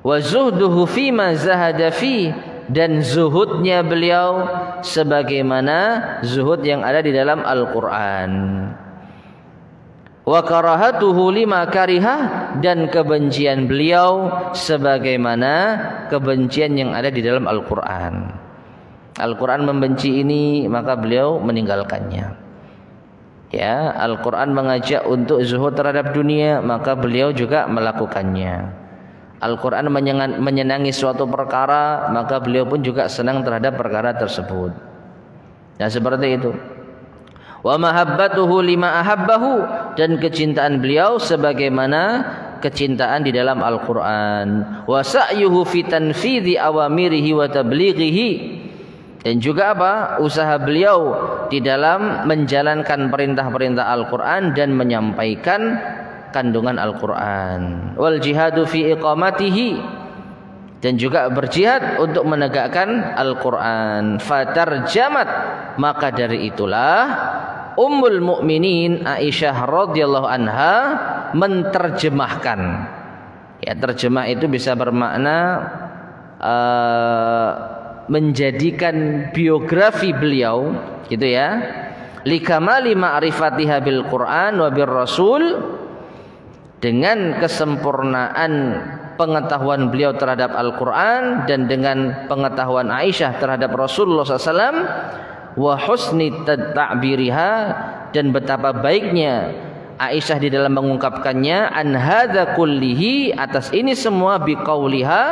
Wa zuhduhu fima zahada fih, dan zuhudnya beliau sebagaimana zuhud yang ada di dalam Al-Qur'an. Wa karahatuhu lima karihah, dan kebencian beliau sebagaimana kebencian yang ada di dalam Al-Qur'an. Al-Quran membenci ini, maka beliau meninggalkannya. Ya, Al-Quran mengajak untuk zuhud terhadap dunia, maka beliau juga melakukannya. Al-Quran menyenangi suatu perkara, maka beliau pun juga senang terhadap perkara tersebut. Nah, seperti itu. Wa mahabbatuhu lima ahabbahu, dan kecintaan beliau sebagaimana kecintaan di dalam Al-Quran. Wa sa'yuhu fi tanfidhi awamirihi wa tablighihi, dan juga apa? Usaha beliau di dalam menjalankan perintah-perintah Al-Quran dan menyampaikan kandungan Al-Quran. Wal jihadu fi iqamatihi, dan juga berjihad untuk menegakkan Al-Quran. Fatarjamat, maka dari itulah Ummul Mukminin Aisyah radhiyallahu anha menterjemahkan, Ya, terjemah itu bisa bermakna menjadikan biografi beliau, gitu ya. Likamali ma'rifatiha bil Quran wa bir Rasul, dengan kesempurnaan pengetahuan beliau terhadap Al-Quran dan dengan pengetahuan Aisyah terhadap Rasulullah SAW, wa husni ta'biriha, dan betapa baiknya Aisyah di dalam mengungkapkannya, an hadza kullihi, atas ini semua, biqauliha,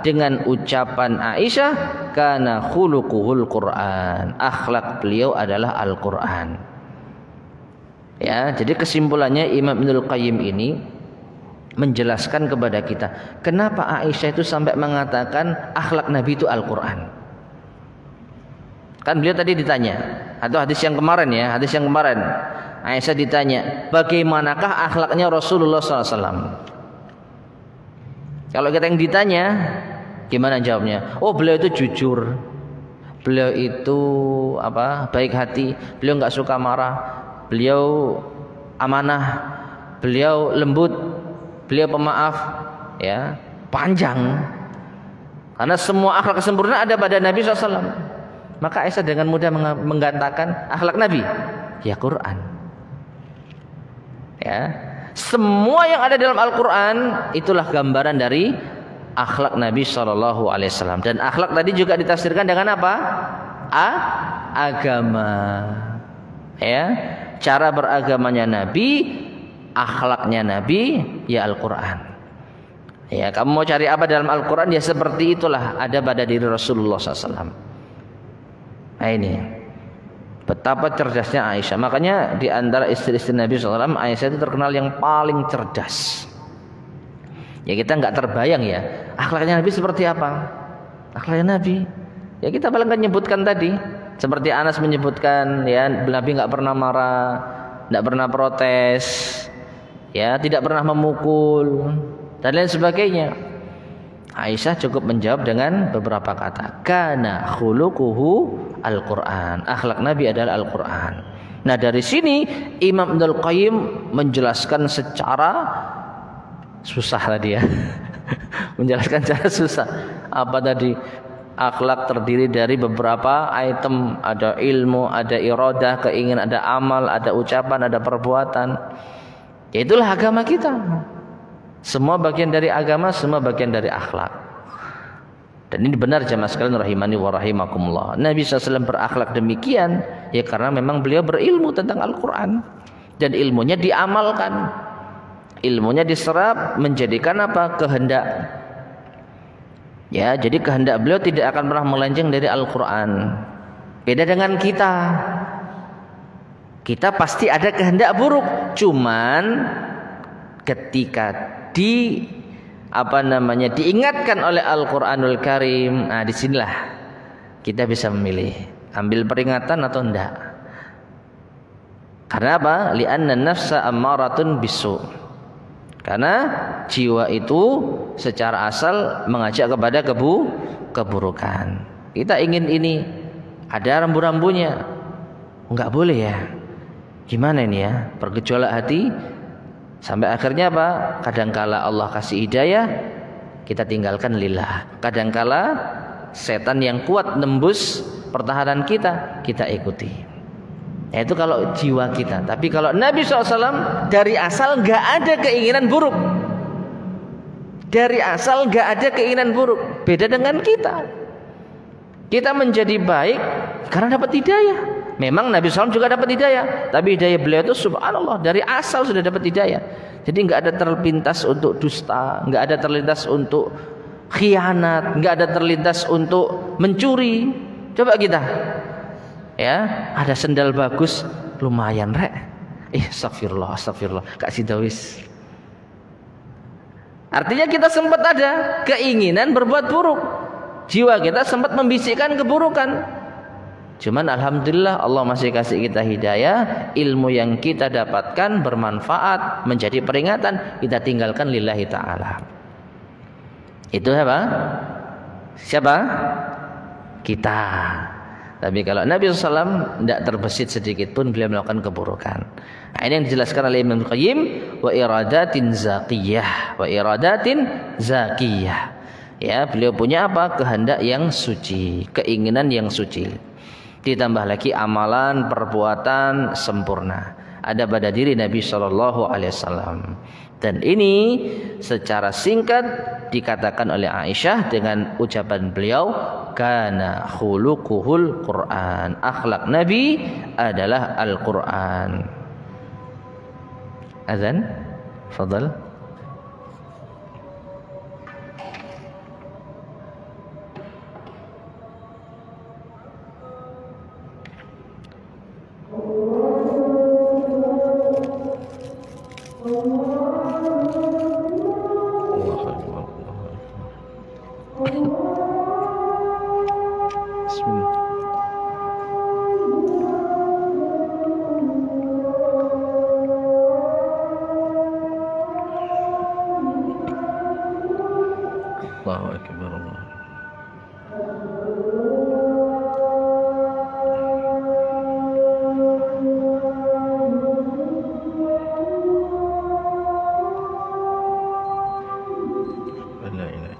dengan ucapan Aisyah, kana khuluquhul Quran, akhlak beliau adalah Al-Quran. Ya, jadi kesimpulannya Imam Ibnul Qayyim ini menjelaskan kepada kita kenapa Aisyah itu sampai mengatakan akhlak Nabi itu Al-Quran. Kan beliau tadi ditanya, atau hadis yang kemarin ya, hadis yang kemarin Aisyah ditanya, bagaimanakah akhlaknya Rasulullah SAW? Kalau kita yang ditanya, gimana jawabnya? Oh, beliau itu jujur, beliau itu baik hati, beliau nggak suka marah, beliau amanah, beliau lembut, beliau pemaaf, ya, panjang. Karena semua akhlak sempurna ada pada Nabi SAW. Maka Aisyah dengan mudah menggantakan akhlak Nabi, ya Quran. Ya, semua yang ada dalam Al-Quran itulah gambaran dari akhlak Nabi SAW. Dan akhlak tadi juga ditafsirkan dengan apa? Agama. Ya, cara beragamanya Nabi, akhlaknya Nabi, ya Al-Quran. Ya, kamu mau cari apa dalam Al-Quran, ya seperti itulah ada pada diri Rasulullah SAW. Nah, ini betapa cerdasnya Aisyah. Makanya di antara istri-istri Nabi SAW, Aisyah itu terkenal yang paling cerdas. Ya, kita nggak terbayang ya akhlaknya Nabi seperti apa. Akhlaknya Nabi, ya kita paling kan nyebutkan tadi, seperti Anas menyebutkan, ya, Nabi nggak pernah marah, nggak pernah protes, ya, tidak pernah memukul dan lain sebagainya. Aisyah cukup menjawab dengan beberapa kata, kana khuluquhu Al-Quran, akhlak Nabi adalah Al-Quran. Nah, dari sini Imam Ibnul Qayyim menjelaskan secara susah tadi ya menjelaskan secara susah. Apa tadi? Akhlak terdiri dari beberapa item, ada ilmu, ada iradah, keinginan, ada amal, ada ucapan, ada perbuatan. Ya, itulah agama kita. Semua bagian dari agama, semua bagian dari akhlak. Dan ini benar jamaah sekalian rahimani wa rahimakumullah. Nabi SAW berakhlak demikian ya karena memang beliau berilmu tentang Al-Quran dan ilmunya diamalkan, ilmunya diserap menjadikan apa? Kehendak. Ya, jadi kehendak beliau tidak akan pernah melenceng dari Al-Quran. Beda dengan kita. Kita pasti ada kehendak buruk, cuman ketika diingatkan oleh Al-Quranul Karim, nah disinilah kita bisa memilih, ambil peringatan atau enggak. Karena apa? Li'anna nafsa ammaratun bisu. Karena jiwa itu secara asal mengajak kepada keburukan. Kita ingin ini, ada rambu-rambunya, enggak boleh ya. Gimana ini ya? Bergejolak hati. Sampai akhirnya apa? Kadangkala Allah kasih hidayah, kita tinggalkan lillah. Kadangkala setan yang kuat nembus pertahanan kita, kita ikuti. Nah, itu kalau jiwa kita. Tapi kalau Nabi SAW dari asal nggak ada keinginan buruk. Dari asal nggak ada keinginan buruk. Beda dengan kita. Kita menjadi baik karena dapat hidayah. Memang Nabi SAW juga dapat hidayah, tapi hidayah beliau itu subhanallah dari asal sudah dapat hidayah. Jadi nggak ada terlintas untuk dusta, nggak ada terlintas untuk khianat, nggak ada terlintas untuk mencuri. Coba kita, ya, ada sendal bagus, lumayan rek. Astagfirullah, Kak Sidawis. Artinya kita sempat ada keinginan berbuat buruk, jiwa kita sempat membisikkan keburukan. Cuman alhamdulillah Allah masih kasih kita hidayah, ilmu yang kita dapatkan bermanfaat, menjadi peringatan, kita tinggalkan lillahi ta'ala. Itu apa? Siapa? Kita. Tapi kalau Nabi SAW tidak terbesit sedikit pun beliau melakukan keburukan. Nah, ini yang dijelaskan oleh Ibnu Qayyim, wa iradatin zakiyah, wa iradatin zakiyah. Ya, beliau punya apa? Kehendak yang suci, keinginan yang suci. Ditambah lagi amalan, perbuatan sempurna ada pada diri Nabi SAW. Dan ini secara singkat dikatakan oleh Aisyah dengan ucapan beliau, kana khuluquhul Quran, akhlak Nabi adalah Al-Quran. Azan, fadal. Allahu Akbar, Allah. La ilaha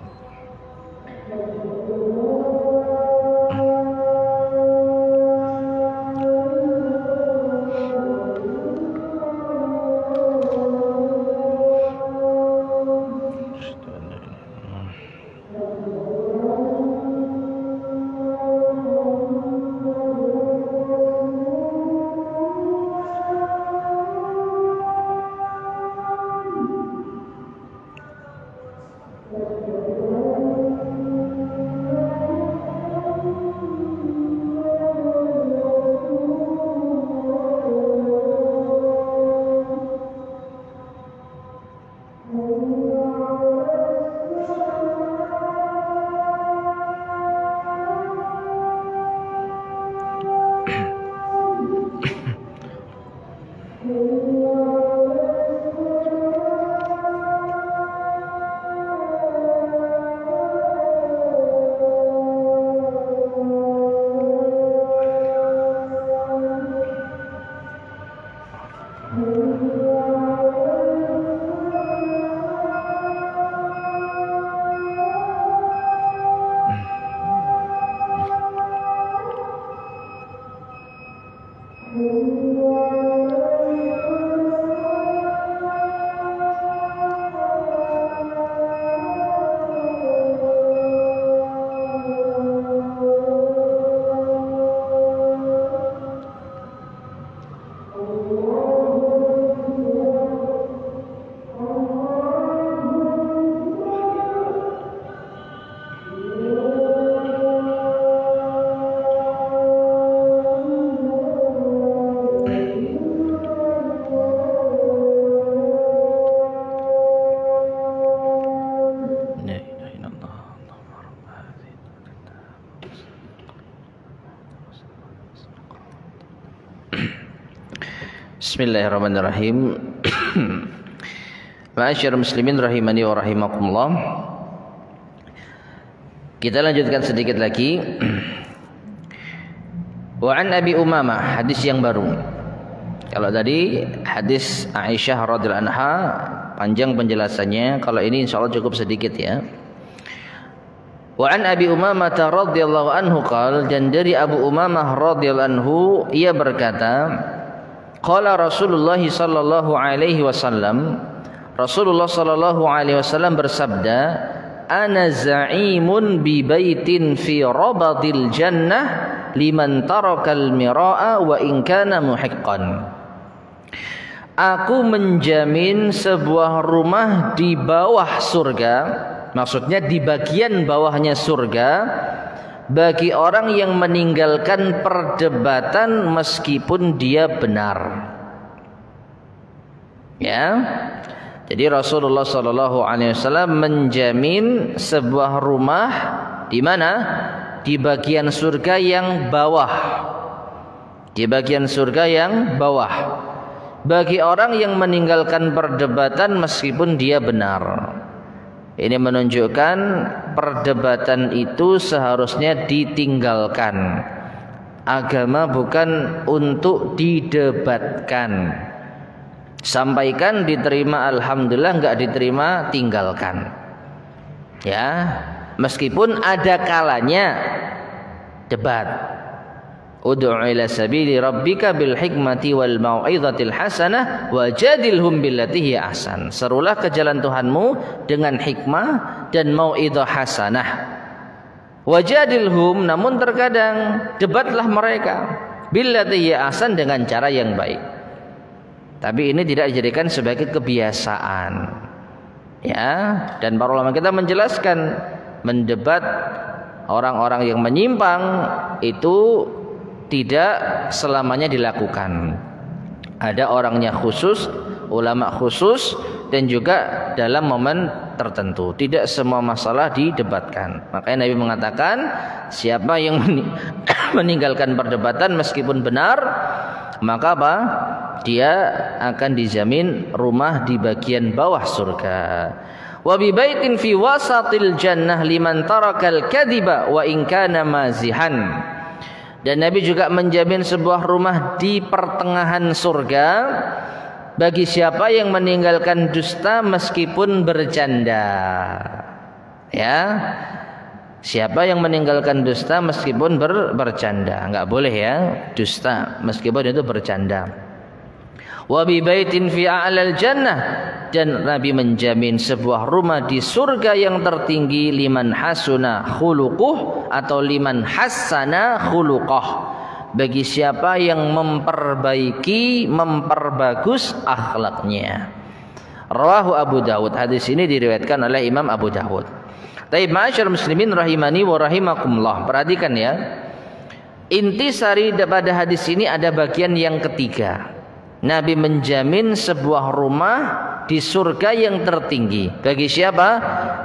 Bismillahirrahmanirrahim. Ma'asyiral muslimin rahimani wa rahimakumullah. Kita lanjutkan sedikit lagi. Wa an Abi Umamah, hadis yang baru. Kalau tadi hadis Aisyah radhiyallahu anha panjang penjelasannya, kalau ini insyaallah cukup sedikit ya. Wa an Abi Umamah radhiyallahu anhu qala, dan dari Abu Umamah radhiyallahu anhu ia berkata, qala Rasulullah sallallahu alaihi wasallam, Rasulullah sallallahu alaihi wasallam bersabda, ana za'imun bi baitin fi rabadil jannah liman tarakal mira'a wa in kana muhiqqan. Aku menjamin sebuah rumah di bawah surga, maksudnya di bagian bawahnya surga, bagi orang yang meninggalkan perdebatan meskipun dia benar. Ya. Jadi Rasulullah sallallahu alaihi wasallam menjamin sebuah rumah di mana? Di bagian surga yang bawah. Di bagian surga yang bawah. Bagi orang yang meninggalkan perdebatan meskipun dia benar. Ini menunjukkan perdebatan itu seharusnya ditinggalkan. Agama bukan untuk didebatkan. Sampaikan, diterima alhamdulillah, enggak diterima tinggalkan. Ya, meskipun ada kalanya debat. Ud'u ila sabili rabbika bil hikmati wal mau'izatil hasanah wajadilhum billati hiya ahsan. Serulah ke jalan Tuhanmu dengan hikmah dan mau'izah hasanah. Wajadilhum, namun terkadang debatlah mereka billati hiya ahsan, dengan cara yang baik. Tapi ini tidak dijadikan sebagai kebiasaan. Ya, dan para ulama kita menjelaskan mendebat orang-orang yang menyimpang itu tidak selamanya dilakukan. Ada orangnya khusus, ulama khusus, dan juga dalam momen tertentu. Tidak semua masalah didebatkan. Makanya Nabi mengatakan, siapa yang meninggalkan perdebatan meskipun benar, maka apa? Dia akan dijamin rumah di bagian bawah surga. Wa bi baitin fi wasatil jannah liman tarakal kadhiba wa in kana mazihan. Dan Nabi juga menjamin sebuah rumah di pertengahan surga bagi siapa yang meninggalkan dusta meskipun bercanda. Ya, siapa yang meninggalkan dusta meskipun bercanda, enggak boleh ya dusta meskipun itu bercanda. Wa bi baitin fi a'lal jannah, dan Nabi menjamin sebuah rumah di surga yang tertinggi liman hasuna khuluquh atau liman hassana khuluqah, bagi siapa yang memperbagus akhlaknya. Rawahu Abu Dawud. Hadis ini diriwayatkan oleh Imam Abu Dawud. Taib ma'asyar muslimin rahimani wa rahimakumullah. Perhatikan ya, intisari pada hadis ini ada bagian yang ketiga. Nabi menjamin sebuah rumah di surga yang tertinggi. Bagi siapa?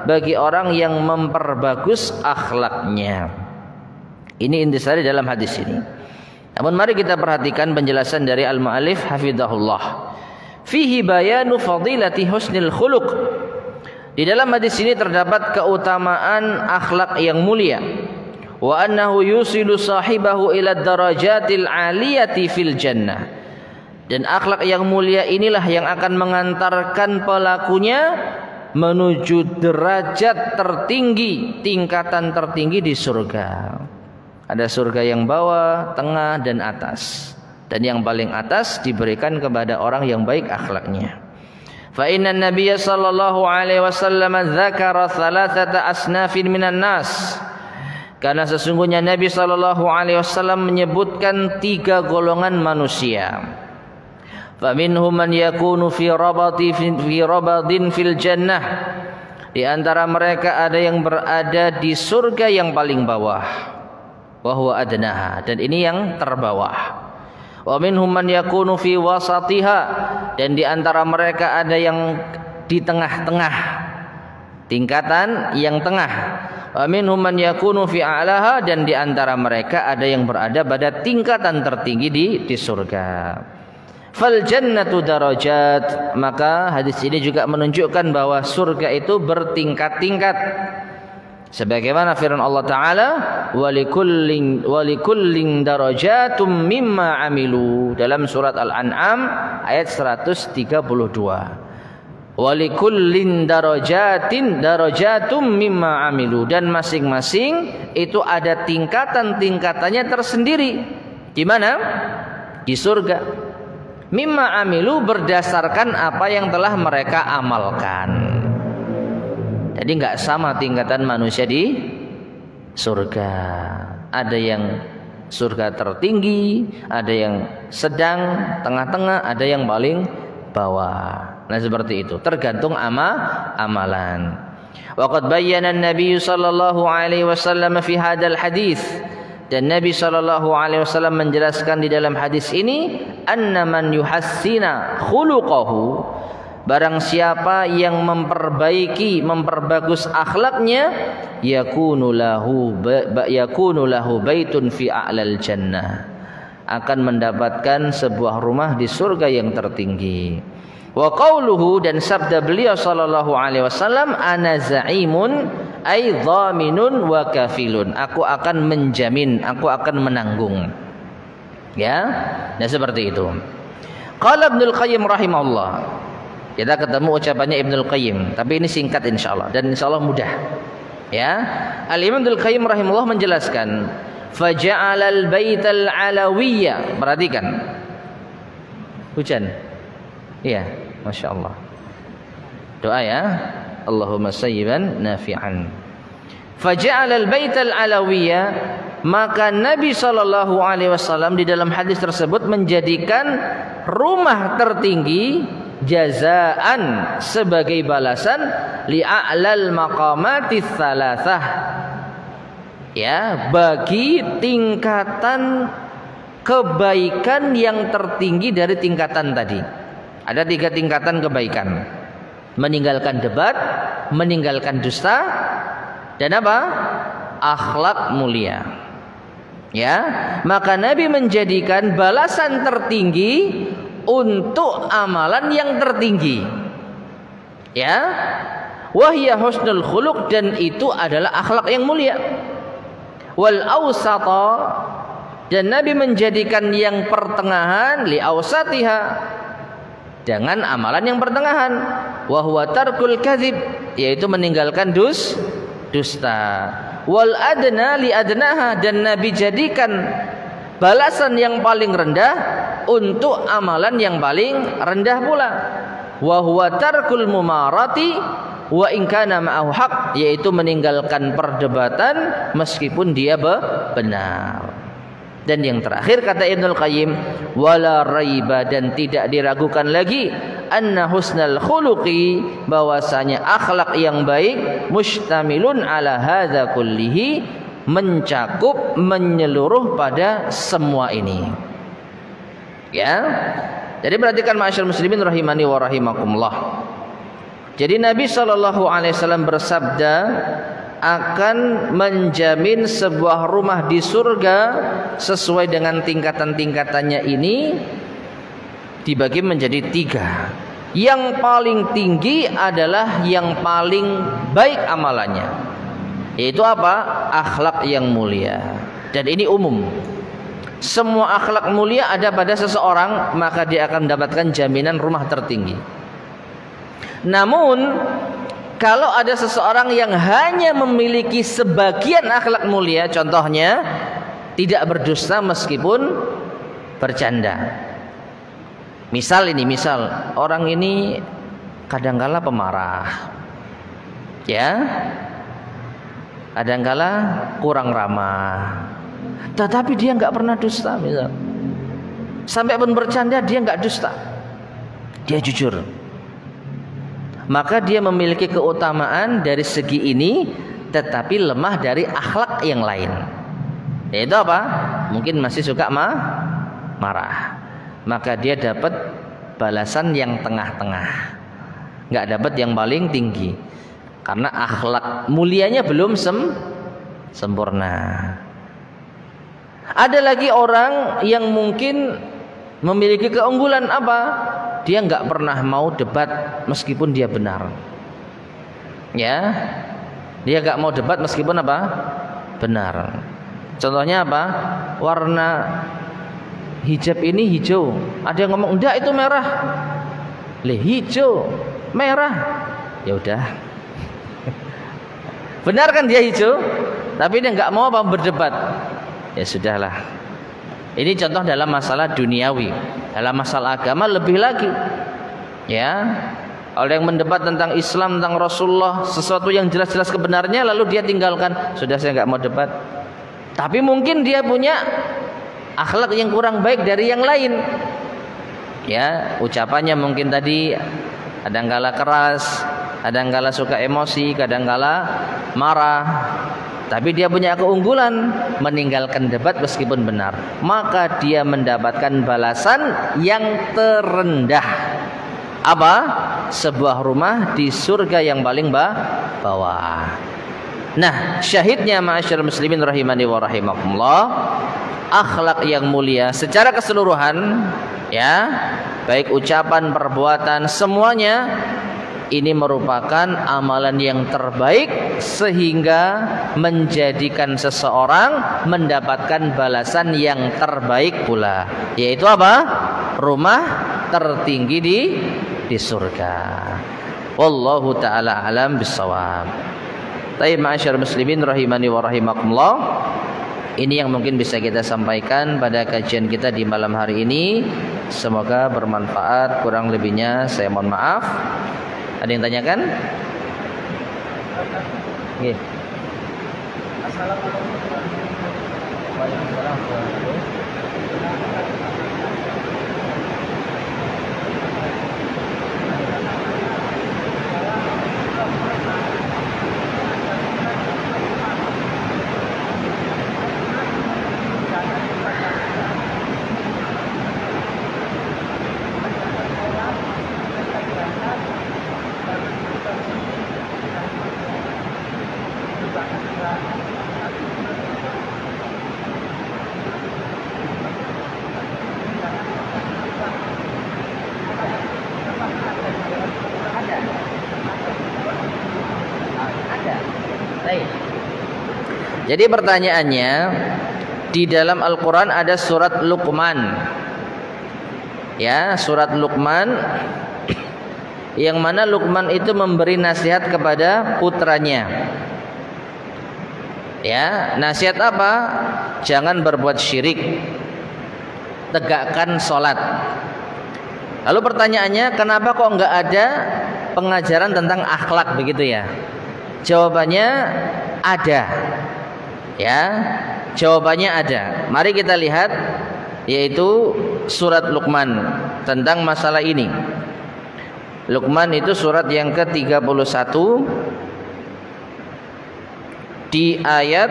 Bagi orang yang memperbagus akhlaknya. Ini intisari dalam hadis ini. Namun mari kita perhatikan penjelasan dari al-mu'allif hafizahullah. Fihi bayanu fadilati husnil khuluq. Di dalam hadis ini terdapat keutamaan akhlak yang mulia. Wa annahu yusilu sahibahu ila darajatil aliyati fil jannah. Dan akhlak yang mulia inilah yang akan mengantarkan pelakunya menuju derajat tertinggi, tingkatan tertinggi di surga. Ada surga yang bawah, tengah, dan atas. Dan yang paling atas diberikan kepada orang yang baik akhlaknya. Fa inna Nabiyya sallallahu alaihi wasallam dzakara thalathata asnafin minan nas. Karena sesungguhnya Nabi sallallahu alaihi wasallam menyebutkan 3 golongan manusia. Faminhum man yakunu fi rabadin fil jannah. Di antara mereka ada yang berada di surga yang paling bawah. Wa huwa adnaha, dan ini yang terbawah. Wa minhum man yakunu fi wasatiha, dan di antara mereka ada yang di tengah-tengah, tingkatan yang tengah. Wa minhum man yakunu fi a'laha, dan di antara mereka ada yang berada pada tingkatan tertinggi di surga. Fal jannatu darajat, maka hadis ini juga menunjukkan bahwa surga itu bertingkat-tingkat. Sebagaimana firman Allah Ta'ala, walikullin darajatum mimma amilu, dalam surat Al-An'am ayat 132. Walikullin darajatum mimma amilu, dan masing-masing itu ada tingkatan-tingkatannya tersendiri. Di mana? Di surga. Mimma amilu, berdasarkan apa yang telah mereka amalkan. Jadi nggak sama tingkatan manusia di surga. Ada yang surga tertinggi, ada yang sedang, tengah-tengah, ada yang paling bawah. Nah seperti itu, tergantung amalan. Waqad bayyana an-nabiy sallallahu alaihi wasallam fi hadzal hadis. Dan Nabi sallallahu alaihi wasallam menjelaskan di dalam hadis ini, anna man yuhassina khuluquhu, barang siapa yang memperbagus akhlaknya, yakunu lahu baitun fi a'lal jannah, akan mendapatkan sebuah rumah di surga yang tertinggi. Wa qauluhu, dan sabda beliau sallallahu alaihi wasallam, ana za'imun ay dhaminun wa kafilun, aku akan menjamin, aku akan menanggung. Ya, nah seperti itu. Qala Ibnul Qayyim rahimahullah. Kita ketemu ucapannya Ibnul Qayyim, tapi ini singkat insyaallah dan insyaallah mudah. Ya, Al-Imam Ibnul Qayyim rahimahullah menjelaskan, faja'alal baital alawiyya. Perhatikan. Hujan. Iya, Masya Allah. Doa ya. Allahumma sayyiban nafi'an. Faja'alal baital alawiyya, maka Nabi SAW di dalam hadis tersebut menjadikan rumah tertinggi jazaan sebagai balasan li'a'lal maqamatis thalathah, ya, bagi tingkatan kebaikan yang tertinggi dari tingkatan tadi. Ada 3 tingkatan kebaikan: meninggalkan debat, meninggalkan dusta, dan apa? Akhlak mulia. Ya, maka Nabi menjadikan balasan tertinggi untuk amalan yang tertinggi. Ya, wahya husnul khuluq, dan itu adalah akhlak yang mulia. Wal awsata, dan Nabi menjadikan yang pertengahan li awsatiha, dengan amalan yang pertengahan. Wa huwa tarkul kadzib, yaitu meninggalkan dusta. Wal adna li adnaha, dan Nabi jadikan balasan yang paling rendah untuk amalan yang paling rendah pula. Wa huwa tarkul mumarati wa in kana ma'ahu haq, yaitu meninggalkan perdebatan meskipun dia benar. Dan yang terakhir kata Ibnul Qayyim, wala raiba, dan tidak diragukan lagi, anna husnal khuluqi, bahwasanya akhlak yang baik, mustamilun ala hadza kullihi, mencakup, menyeluruh pada semua ini. Ya. Jadi perhatikan ma'asyiral muslimin rahimani wa rahimakumullah. Jadi Nabi SAW bersabda akan menjamin sebuah rumah di surga sesuai dengan tingkatan-tingkatannya ini dibagi menjadi 3. Yang paling tinggi adalah yang paling baik amalannya, yaitu apa? Akhlak yang mulia. Dan ini umum. Semua akhlak mulia ada pada seseorang, maka dia akan mendapatkan jaminan rumah tertinggi. Namun kalau ada seseorang yang hanya memiliki sebagian akhlak mulia, contohnya tidak berdusta meskipun bercanda. Misal orang ini kadangkala pemarah, ya, kadangkala kurang ramah, tetapi dia nggak pernah dusta. Misal, sampai pun bercanda dia nggak dusta, dia jujur. Maka dia memiliki keutamaan dari segi ini, tetapi lemah dari akhlak yang lain. Yaitu apa? Mungkin masih suka marah. Maka dia dapat balasan yang tengah-tengah, nggak dapat yang paling tinggi, karena akhlak mulianya belum sempurna. Ada lagi orang yang mungkin memiliki keunggulan apa? Dia nggak pernah mau debat meskipun dia benar. Ya, dia nggak mau debat meskipun apa? Benar. Contohnya apa? Warna hijab ini hijau. Ada yang ngomong enggak itu merah. Hijau, merah. Ya udah. Benar kan dia hijau, tapi dia nggak mau apa berdebat. Ya sudahlah. Ini contoh dalam masalah duniawi. Dalam masalah agama lebih lagi. Ya, Ada yang mendebat tentang Islam, tentang Rasulullah, sesuatu yang jelas-jelas kebenarnya, lalu dia tinggalkan. Sudah, saya nggak mau debat. Tapi mungkin dia punya akhlak yang kurang baik dari yang lain. Ya, ucapannya mungkin tadi kadang-kala keras, kadang-kala suka emosi, kadang-kala marah. Tapi dia punya keunggulan, meninggalkan debat meskipun benar. Maka dia mendapatkan balasan yang terendah. Apa? Sebuah rumah di surga yang paling bawah. Nah, syahidnya ma'asyiral muslimin rahimani wa rahimakumullah, akhlak yang mulia secara keseluruhan, ya, baik ucapan, perbuatan, semuanya ini merupakan amalan yang terbaik sehingga menjadikan seseorang mendapatkan balasan yang terbaik pula, yaitu apa? Rumah tertinggi di surga. Wallahu taala alam bissawab. Baik, ma'asyar muslimin rahimani wa rahimakumullah. Ini yang mungkin bisa kita sampaikan pada kajian kita di malam hari ini. Semoga bermanfaat. Kurang lebihnya saya mohon maaf. Ada yang tanyakan? Nggih. Assalamualaikum warahmatullahi wabarakatuh. Jadi pertanyaannya, di dalam Al-Quran ada surat Luqman, ya, surat Luqman, yang mana Luqman itu memberi nasihat kepada putranya. Ya, nasihat apa? Jangan berbuat syirik, tegakkan sholat. Lalu pertanyaannya, kenapa kok nggak ada pengajaran tentang akhlak begitu ya? Jawabannya ada. Ya, jawabannya ada. Mari kita lihat, yaitu surat Luqman tentang masalah ini. Luqman itu surat yang ke-31 di ayat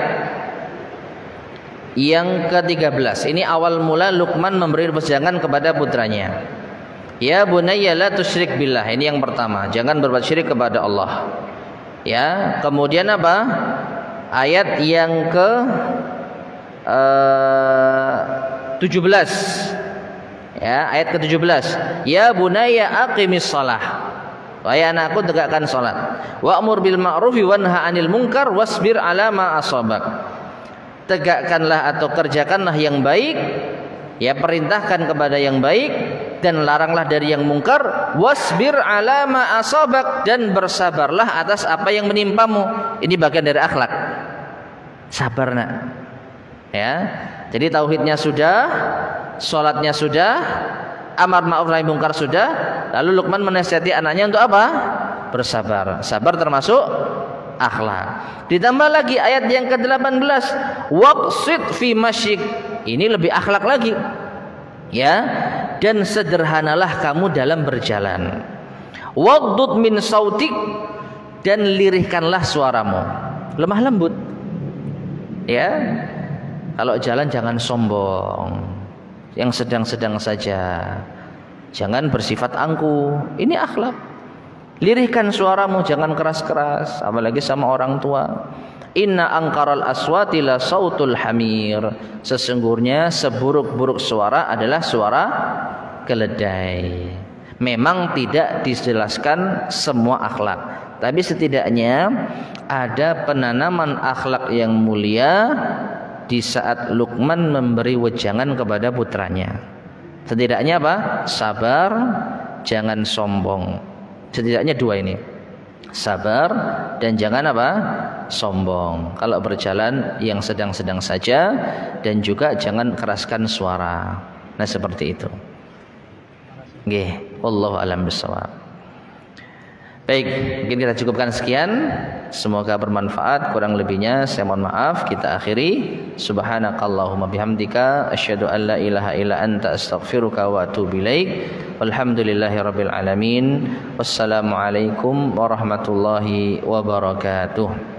yang ke-13. Ini awal mula Luqman memberi wejangan kepada putranya. Ya bunayya la tusyrik billah. Ini yang pertama, jangan berbuat syirik kepada Allah. Ya, kemudian apa? Ayat yang ke 17. Ya, ayat ke-17. Ya bunayya aqimis shalah. Wahai anakku, tegakkan salat. Wa'mur bil ma'rufi wanha 'anil munkar wasbir 'ala ma asabak. Tegakkanlah atau kerjakanlah yang baik, ya, perintahkan kepada yang baik dan laranglah dari yang mungkar. Wasbir 'ala ma asabak, dan bersabarlah atas apa yang menimpamu. Ini bagian dari akhlak. Sabar, nak. Ya. Jadi tauhidnya sudah, salatnya sudah, amar ma'ruf nahi munkar sudah. Lalu Luqman menasihati anaknya untuk apa? Bersabar. Sabar termasuk akhlak. Ditambah lagi ayat yang ke-18, waqsid fi masyik. Ini lebih akhlak lagi. Ya, dan sederhanalah kamu dalam berjalan. Waghdud min sautik, dan lirihkanlah suaramu. Lemah lembut. Ya. Kalau jalan jangan sombong. Yang sedang-sedang saja. Jangan bersifat angkuh. Ini akhlak. Lirihkan suaramu, jangan keras-keras, apalagi sama orang tua. Inna angkaral aswati la sautul hamir. Sesungguhnya seburuk-buruk suara adalah suara keledai. Memang tidak dijelaskan semua akhlak, tapi setidaknya ada penanaman akhlak yang mulia di saat Luqman memberi wejangan kepada putranya. Setidaknya apa? Sabar, jangan sombong. Setidaknya dua ini. Sabar dan jangan apa? Sombong. Kalau berjalan yang sedang-sedang saja, dan juga jangan keraskan suara. Nah, seperti itu. Nggih, wallahu a'lam bishawab. Baik, mungkin kita cukupkan sekian. Semoga bermanfaat. Kurang lebihnya saya mohon maaf. Kita akhiri. Subhanakallahumma bihamdika asyhadu an la ilaha illa anta astaghfiruka wa atubu ilaik. Walhamdulillahirabbil alamin. Wassalamualaikum warahmatullahi wabarakatuh.